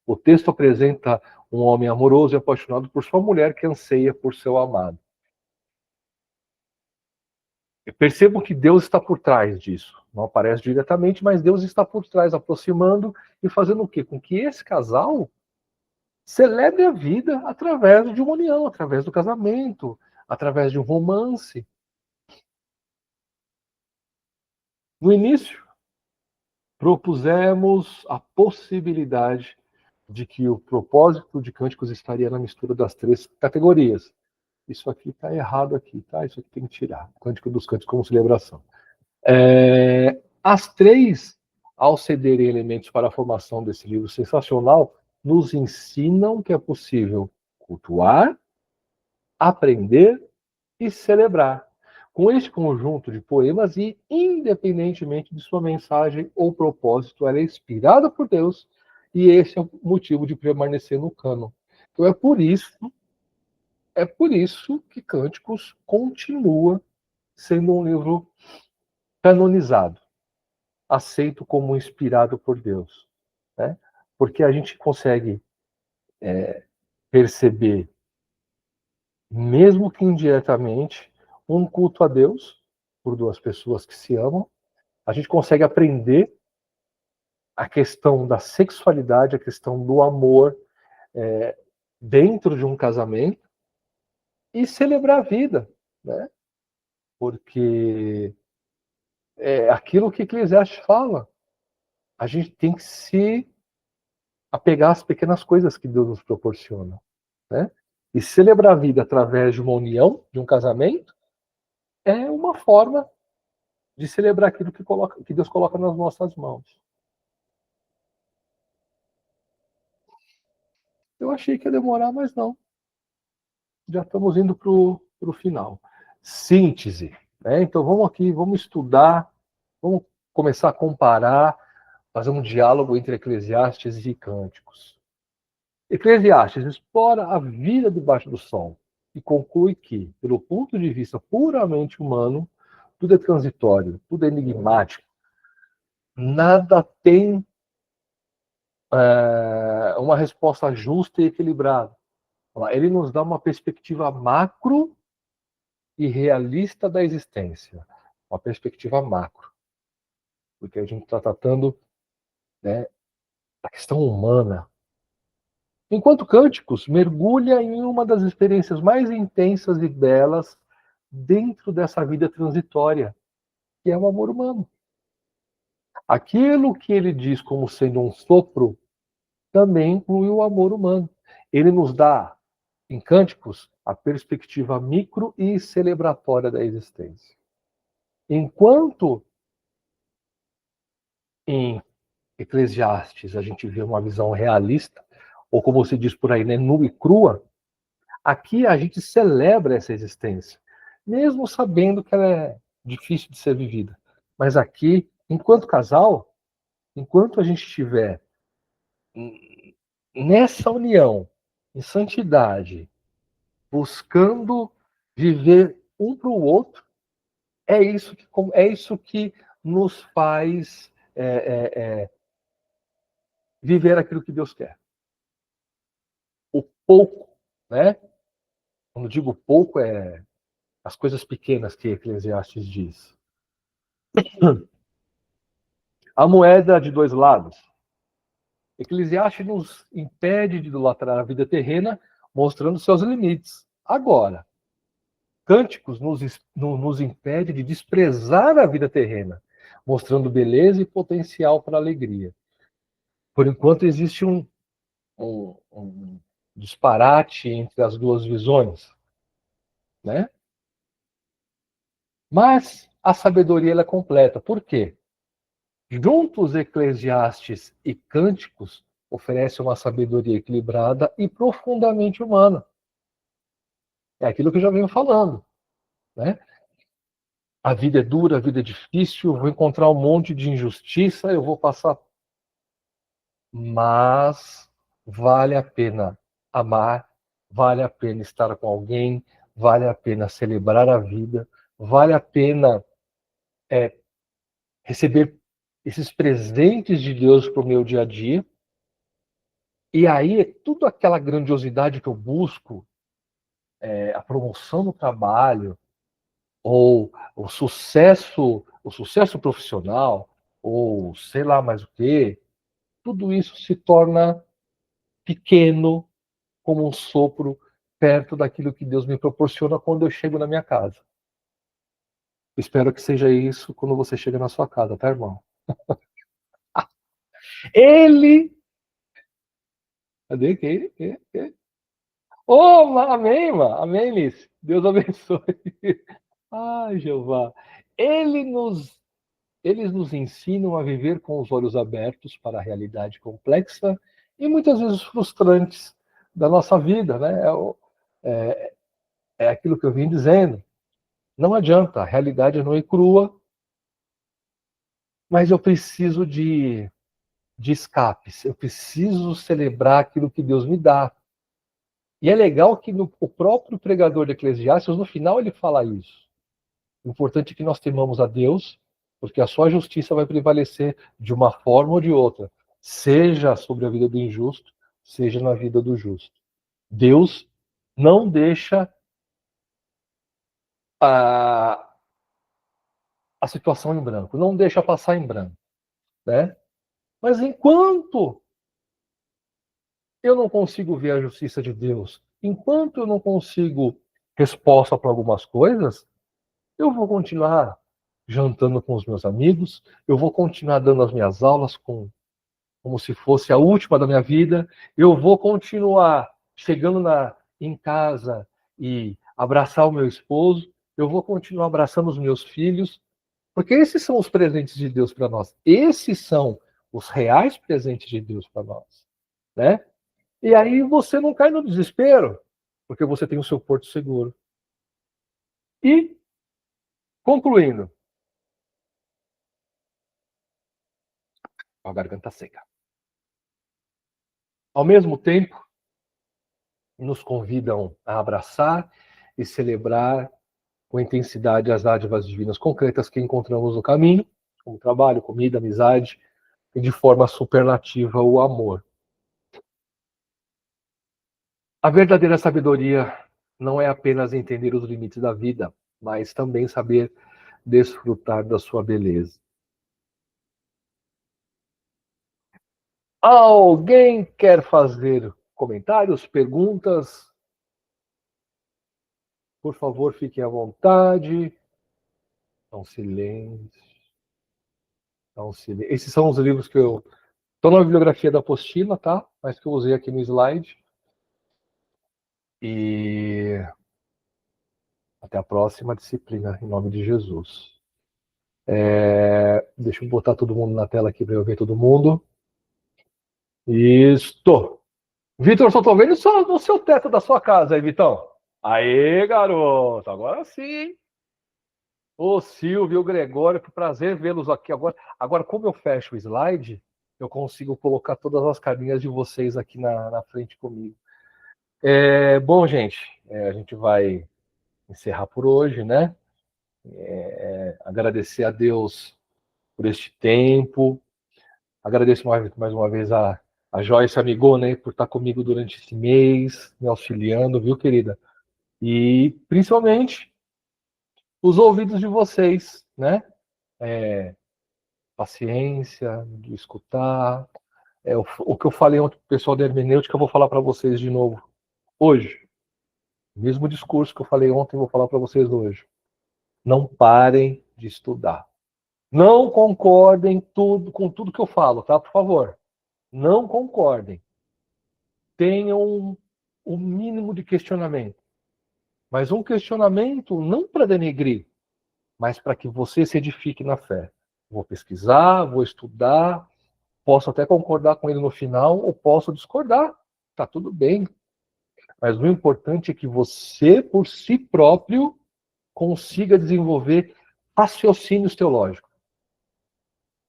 O texto apresenta um homem amoroso e apaixonado por sua mulher que anseia por seu amado. Percebam que Deus está por trás disso. Não aparece diretamente, mas Deus está por trás, aproximando e fazendo o quê? Com que esse casal celebre a vida através de uma união, através do casamento, através de um romance. No início, propusemos a possibilidade de que o propósito de cânticos estaria na mistura das 3 categorias. Isso aqui está errado aqui, tá? Isso aqui tem que tirar. Cântico dos cânticos como celebração. As 3, ao cederem elementos para a formação desse livro sensacional, nos ensinam que é possível cultuar, aprender e celebrar. Com este conjunto de poemas e independentemente de sua mensagem ou propósito, ela é inspirada por Deus e esse é o motivo de permanecer no cânon. Então é por isso que Cânticos continua sendo um livro canonizado, aceito como inspirado por Deus, né? Porque a gente consegue perceber, mesmo que indiretamente, um culto a Deus por 2 pessoas que se amam. A gente consegue aprender a questão da sexualidade, a questão do amor dentro de um casamento e celebrar a vida, né? Porque é aquilo que Eclesiastes fala. A gente tem que se apegar às pequenas coisas que Deus nos proporciona, né? E celebrar a vida através de uma união, de um casamento, é uma forma de celebrar aquilo que Deus coloca nas nossas mãos. Eu achei que ia demorar, mas não. Já estamos indo para o final. Síntese, né? Então vamos aqui, vamos estudar, vamos começar a comparar fazer um diálogo entre Eclesiastes e Cânticos. Eclesiastes explora a vida debaixo do sol e conclui que, pelo ponto de vista puramente humano, tudo é transitório, tudo é enigmático, nada tem uma resposta justa e equilibrada. Ele nos dá uma perspectiva macro e realista da existência, uma perspectiva macro, porque a gente está tratando, né, da questão humana. Enquanto Cânticos mergulha em uma das experiências mais intensas e belas dentro dessa vida transitória, que é o amor humano. Aquilo que ele diz como sendo um sopro também inclui o amor humano. Ele nos dá, em Cânticos, a perspectiva micro e celebratória da existência. Enquanto em Eclesiastes a gente vê uma visão realista, ou como se diz por aí, né, nua e crua, aqui a gente celebra essa existência, mesmo sabendo que ela é difícil de ser vivida. Mas aqui, enquanto casal, enquanto a gente estiver nessa união, em santidade, buscando viver um para o outro, é isso que nos faz viver aquilo que Deus quer. O pouco, né? Quando digo pouco, é as coisas pequenas que Eclesiastes diz. A moeda de dois lados. Eclesiastes nos impede de idolatrar a vida terrena, mostrando seus limites. Agora, Cânticos nos impede de desprezar a vida terrena, mostrando beleza e potencial para a alegria. Por enquanto, existe um disparate entre as duas visões, né? Mas a sabedoria ela é completa. Por quê? Juntos, Eclesiastes e Cânticos oferecem uma sabedoria equilibrada e profundamente humana. É aquilo que eu já venho falando, né? A vida é dura, a vida é difícil, eu vou encontrar um monte de injustiça, eu vou passar. Mas vale a pena amar, vale a pena estar com alguém, vale a pena celebrar a vida, vale a pena receber esses presentes de Deus para o meu dia a dia. E aí, tudo aquela grandiosidade que eu busco, a promoção no trabalho, ou o sucesso profissional, ou sei lá mais o quê, tudo isso se torna pequeno como um sopro perto daquilo que Deus me proporciona quando eu chego na minha casa. Espero que seja isso quando você chega na sua casa, tá, irmão? Ele... Cadê? Quem? Oh, amém, mano. Amém, Liz. Deus abençoe. Ai, Jeová. Eles nos ensinam a viver com os olhos abertos para a realidade complexa e muitas vezes frustrantes da nossa vida, né? É aquilo que eu vim dizendo. Não adianta, a realidade é nua e crua, mas eu preciso de escapes, eu preciso celebrar aquilo que Deus me dá. E é legal que o próprio pregador de Eclesiastes, no final, ele fala isso. O importante é que nós temamos a Deus, porque a sua justiça vai prevalecer de uma forma ou de outra, seja sobre a vida do injusto, seja na vida do justo. Deus não deixa a situação em branco, não deixa passar em branco, né? Mas enquanto eu não consigo ver a justiça de Deus, enquanto eu não consigo resposta para algumas coisas, eu vou continuar jantando com os meus amigos, eu vou continuar dando as minhas aulas como se fosse a última da minha vida, eu vou continuar chegando em casa e abraçar o meu esposo, eu vou continuar abraçando os meus filhos, porque esses são os presentes de Deus para nós. Esses são os reais presentes de Deus para nós, né? E aí você não cai no desespero, porque você tem o seu porto seguro. E, concluindo, com a garganta seca. Ao mesmo tempo, nos convidam a abraçar e celebrar com intensidade as dádivas divinas concretas que encontramos no caminho, como trabalho, comida, amizade, e de forma superlativa o amor. A verdadeira sabedoria não é apenas entender os limites da vida, mas também saber desfrutar da sua beleza. Alguém quer fazer comentários, perguntas? Por favor, fiquem à vontade. Então, silêncio. Então, silêncio. Esses são os livros que eu... Estão na bibliografia da apostila, tá? Mas que eu usei aqui no slide. E até a próxima disciplina, em nome de Jesus. Deixa eu botar todo mundo na tela aqui para eu ver todo mundo. Isto. Vitor, só tô vendo só no seu teto da sua casa aí, Vitão. Aê, garoto. Agora sim. Ô, Silvio, o Gregório, que prazer vê-los aqui. Agora, como eu fecho o slide, eu consigo colocar todas as carinhas de vocês aqui na frente comigo. Bom, gente, a gente vai encerrar por hoje, né? Agradecer a Deus por este tempo. Agradeço mais uma vez a Joyce Amigô, né, por estar comigo durante esse mês, me auxiliando, viu, querida? E, principalmente, os ouvidos de vocês, né? Paciência, de escutar. O que eu falei ontem para o pessoal da hermenêutica, eu vou falar para vocês de novo hoje. O mesmo discurso que eu falei ontem, eu vou falar para vocês hoje. Não parem de estudar. Não concordem com tudo que eu falo, tá? Por favor. Não concordem. Tenham o mínimo de questionamento. Mas um questionamento não para denegrir, mas para que você se edifique na fé. Vou pesquisar, vou estudar, posso até concordar com ele no final ou posso discordar. Tá tudo bem. Mas o importante é que você, por si próprio, consiga desenvolver raciocínios teológicos.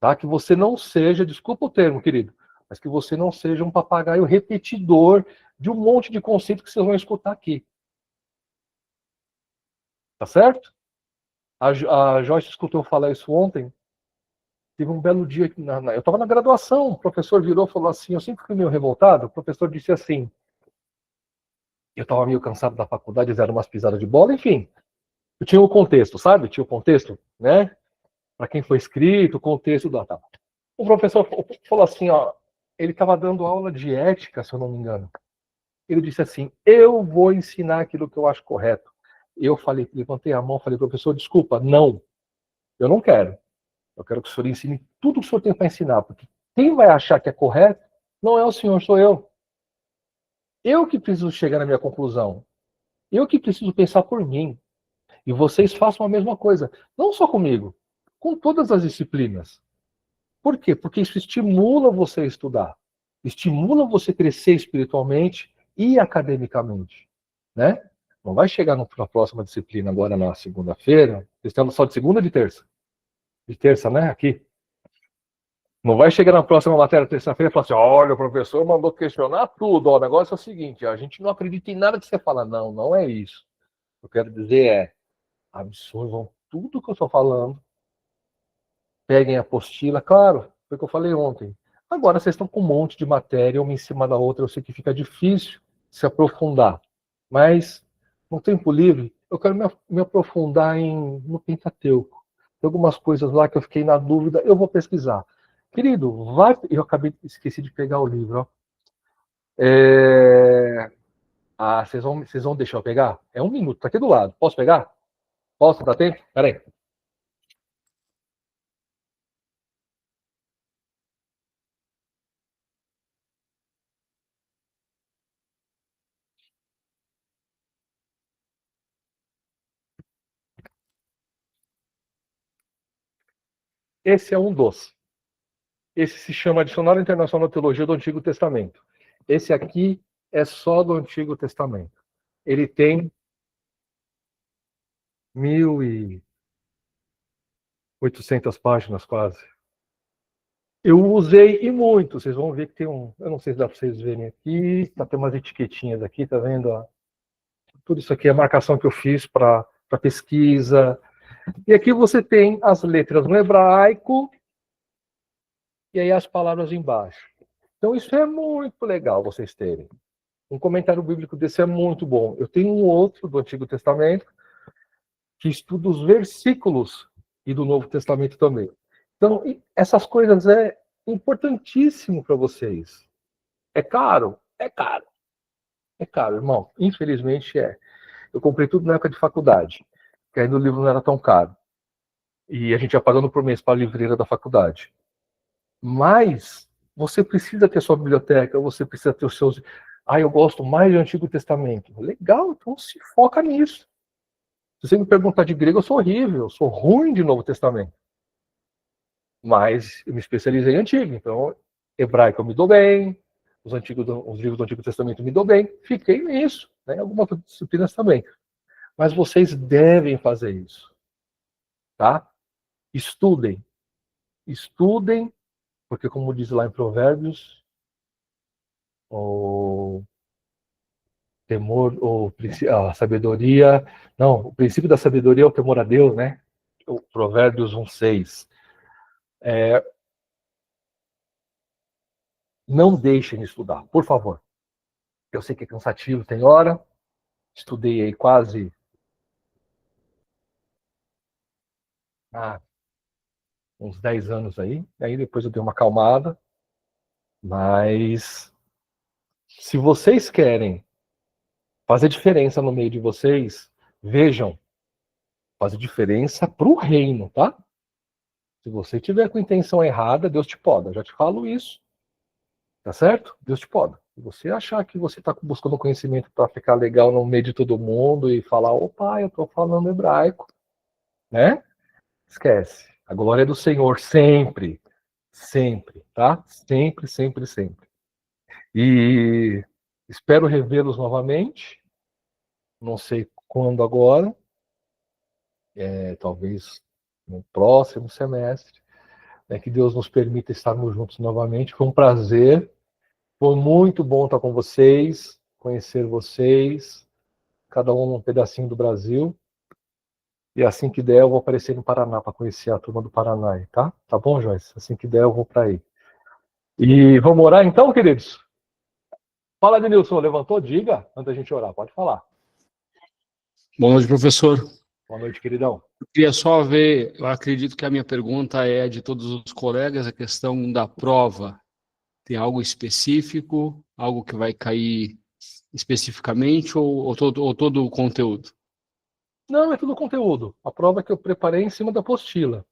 Tá? Que você não seja, desculpa o termo, querido, mas que você não seja um papagaio repetidor de um monte de conceitos que vocês vão escutar aqui. Tá certo? A Joyce escutou eu falar isso ontem. Teve um belo dia, eu estava na graduação, o professor virou e falou assim, eu sempre fui meio revoltado, o professor disse assim, eu estava meio cansado da faculdade, eles eram umas pisadas de bola, enfim. Eu tinha o contexto, sabe? Tinha o contexto, né? Para quem foi escrito, o contexto da... Tá. O professor falou assim, ó, ele estava dando aula de ética, se eu não me engano. Ele disse assim, eu vou ensinar aquilo que eu acho correto. Eu falei, levantei a mão, falei, professor, desculpa, não, eu não quero. Eu quero que o senhor ensine tudo que o senhor tem para ensinar, porque quem vai achar que é correto não é o senhor, sou eu. Eu que preciso chegar na minha conclusão. Eu que preciso pensar por mim. E vocês façam a mesma coisa. Não só comigo, com todas as disciplinas. Por quê? Porque isso estimula você a estudar. Estimula você crescer espiritualmente e academicamente. Né? Não vai chegar na próxima disciplina agora na segunda-feira. Estamos só de segunda ou de terça? De terça, né? Aqui. Não vai chegar na próxima matéria terça-feira e falar assim, olha, o professor mandou questionar tudo. Ó, o negócio é o seguinte, a gente não acredita em nada que você fala. Não, não é isso. O que eu quero dizer é, absorvam tudo que eu estou falando, peguem a apostila, claro, foi o que eu falei ontem. Agora vocês estão com um monte de matéria, uma em cima da outra, eu sei que fica difícil se aprofundar. Mas, no tempo livre, eu quero me aprofundar no Pentateuco. Tem algumas coisas lá que eu fiquei na dúvida, eu vou pesquisar. Querido, vai. Eu esqueci de pegar o livro. Ó. Vocês vão deixar eu pegar? É 1 minuto, tá aqui do lado. Posso pegar? Posso? Dá tempo? Peraí. Esse é um dos. Esse se chama Dicionário Internacional de Teologia do Antigo Testamento. Esse aqui é só do Antigo Testamento. Ele tem 1.800 páginas quase. Eu usei e muito. Vocês vão ver que tem um... Eu não sei se dá para vocês verem aqui. Tem umas etiquetinhas aqui, tá vendo? Tudo isso aqui é a marcação que eu fiz para pesquisa. E aqui você tem as letras no hebraico e aí as palavras embaixo. Então isso é muito legal vocês terem. Um comentário bíblico desse é muito bom. Eu tenho um outro do Antigo Testamento que estuda os versículos e do Novo Testamento também. Então, essas coisas é importantíssimo para vocês. É caro? É caro. É caro, irmão. Infelizmente é. Eu comprei tudo na época de faculdade, que ainda o livro não era tão caro. E a gente ia pagando por mês para a livreira da faculdade. Mas você precisa ter sua biblioteca, você precisa ter os seus... eu gosto mais do Antigo Testamento. Legal, então se foca nisso. Se você me perguntar de grego, eu sou horrível, eu sou ruim de Novo Testamento. Mas eu me especializei em Antigo, então hebraico eu me dou bem, os livros do Antigo Testamento me dou bem, fiquei nisso, né? Algumas disciplinas também. Mas vocês devem fazer isso, tá? Estudem, porque como diz lá em Provérbios, o temor, a sabedoria, não, o princípio da sabedoria é o temor a Deus, né? O Provérbios 1:6. Não deixem de estudar, por favor. Eu sei que é cansativo, tem hora. Estudei aí quase uns 10 anos aí. Aí depois eu dei uma acalmada. Mas se vocês querem fazer diferença no meio de vocês, vejam, fazer diferença para o reino, tá? Se você tiver com intenção errada, Deus te poda. Eu já te falo isso. Tá certo? Deus te poda. Se você achar que você está buscando conhecimento para ficar legal no meio de todo mundo e falar, opa, eu estou falando hebraico, né? Esquece. A glória é do Senhor sempre. Sempre, tá? Sempre, sempre, sempre. E espero revê-los novamente. Não sei quando agora. Talvez no próximo semestre. Que Deus nos permita estarmos juntos novamente. Foi um prazer. Foi muito bom estar com vocês, conhecer vocês, cada um num pedacinho do Brasil. E assim que der, eu vou aparecer no Paraná para conhecer a turma do Paraná aí, tá? Tá bom, Joyce? Assim que der, eu vou para aí. E vamos orar então, queridos? Fala, Denilson, levantou? Diga, antes da gente orar, pode falar. Boa noite, professor. Boa noite, queridão. Eu queria só ver, eu acredito que a minha pergunta é de todos os colegas, a questão da prova. Tem algo específico, algo que vai cair especificamente ou todo o conteúdo? Não, é tudo conteúdo. A prova que eu preparei é em cima da apostila.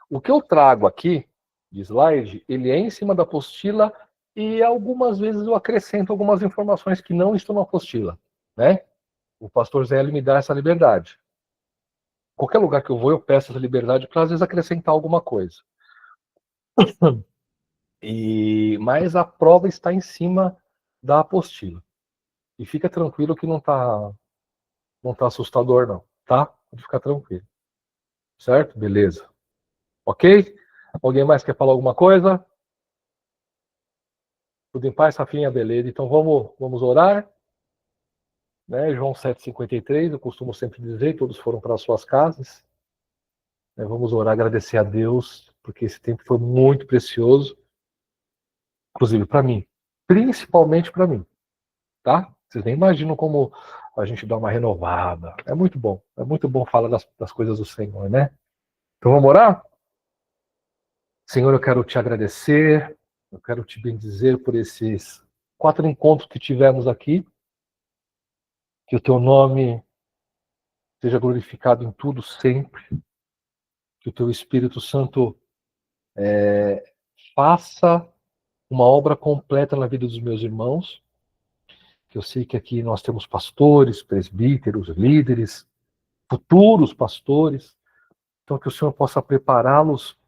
O que eu trago aqui, de slide, ele é em cima da apostila e algumas vezes eu acrescento algumas informações que não estão na apostila, né? O pastor Zé me dá essa liberdade. Qualquer lugar que eu vou, eu peço essa liberdade para às vezes acrescentar alguma coisa. Mas a prova está em cima da apostila. E fica tranquilo que não tá assustador não, tá? Pode ficar tranquilo. Certo? Beleza. Ok? Alguém mais quer falar alguma coisa? Tudo em paz, Rafinha? Beleza. Então vamos orar. Né? João 7,53, eu costumo sempre dizer, todos foram para as suas casas. Vamos orar, agradecer a Deus, porque esse tempo foi muito precioso, inclusive para mim, principalmente para mim, tá? Vocês nem imaginam como a gente dá uma renovada. É muito bom falar das coisas do Senhor, né? Então vamos orar? Senhor, eu quero te agradecer, eu quero te bendizer por esses 4 encontros que tivemos aqui, que o teu nome seja glorificado em tudo sempre, que o teu Espírito Santo faça uma obra completa na vida dos meus irmãos, que eu sei que aqui nós temos pastores, presbíteros, líderes, futuros pastores, então que o Senhor possa prepará-los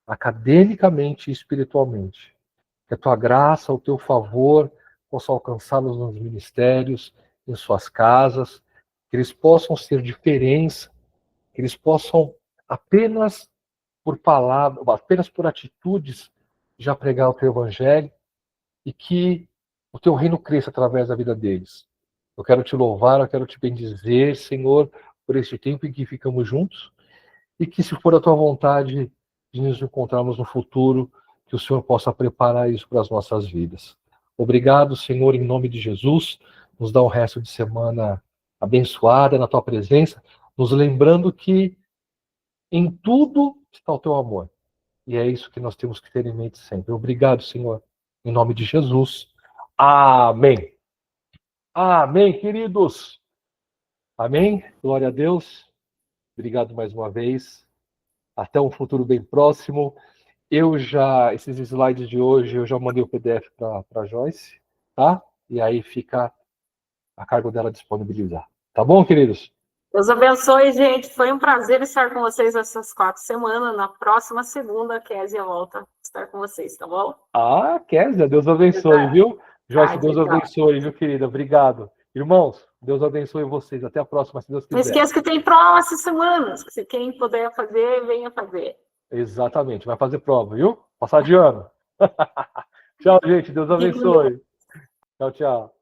academicamente e espiritualmente, que a tua graça, o teu favor possa alcançá-los nos ministérios, em suas casas, que eles possam ser diferença, que eles possam apenas por palavras, apenas por atitudes, já pregar o teu evangelho e que o teu reino cresça através da vida deles. Eu quero te louvar, eu quero te bendizer, Senhor, por este tempo em que ficamos juntos e que, se for a tua vontade de nos encontrarmos no futuro, que o Senhor possa preparar isso para as nossas vidas. Obrigado, Senhor, em nome de Jesus. Nos dá um resto de semana abençoada na tua presença, nos lembrando que em tudo está o teu amor. E é isso que nós temos que ter em mente sempre. Obrigado, Senhor, em nome de Jesus. Amém. Amém, queridos. Amém. Glória a Deus. Obrigado mais uma vez. Até um futuro bem próximo. Esses slides de hoje, eu já mandei o PDF para a Joyce, tá? E aí fica a cargo dela disponibilizar. Tá bom, queridos? Deus abençoe, gente. Foi um prazer estar com vocês essas 4 semanas. Na próxima segunda, a Kézia volta a estar com vocês, tá bom? Kézia, Deus abençoe, viu? Joyce, Deus tchau. abençoe, viu, querida? Obrigado. Irmãos, Deus abençoe vocês. Até a próxima, se Deus quiser. Não esqueça que tem prova essa semana. Se quem puder fazer, venha fazer. Exatamente, vai fazer prova, viu? Passar de ano. Tchau, gente. Deus abençoe. Tchau, tchau.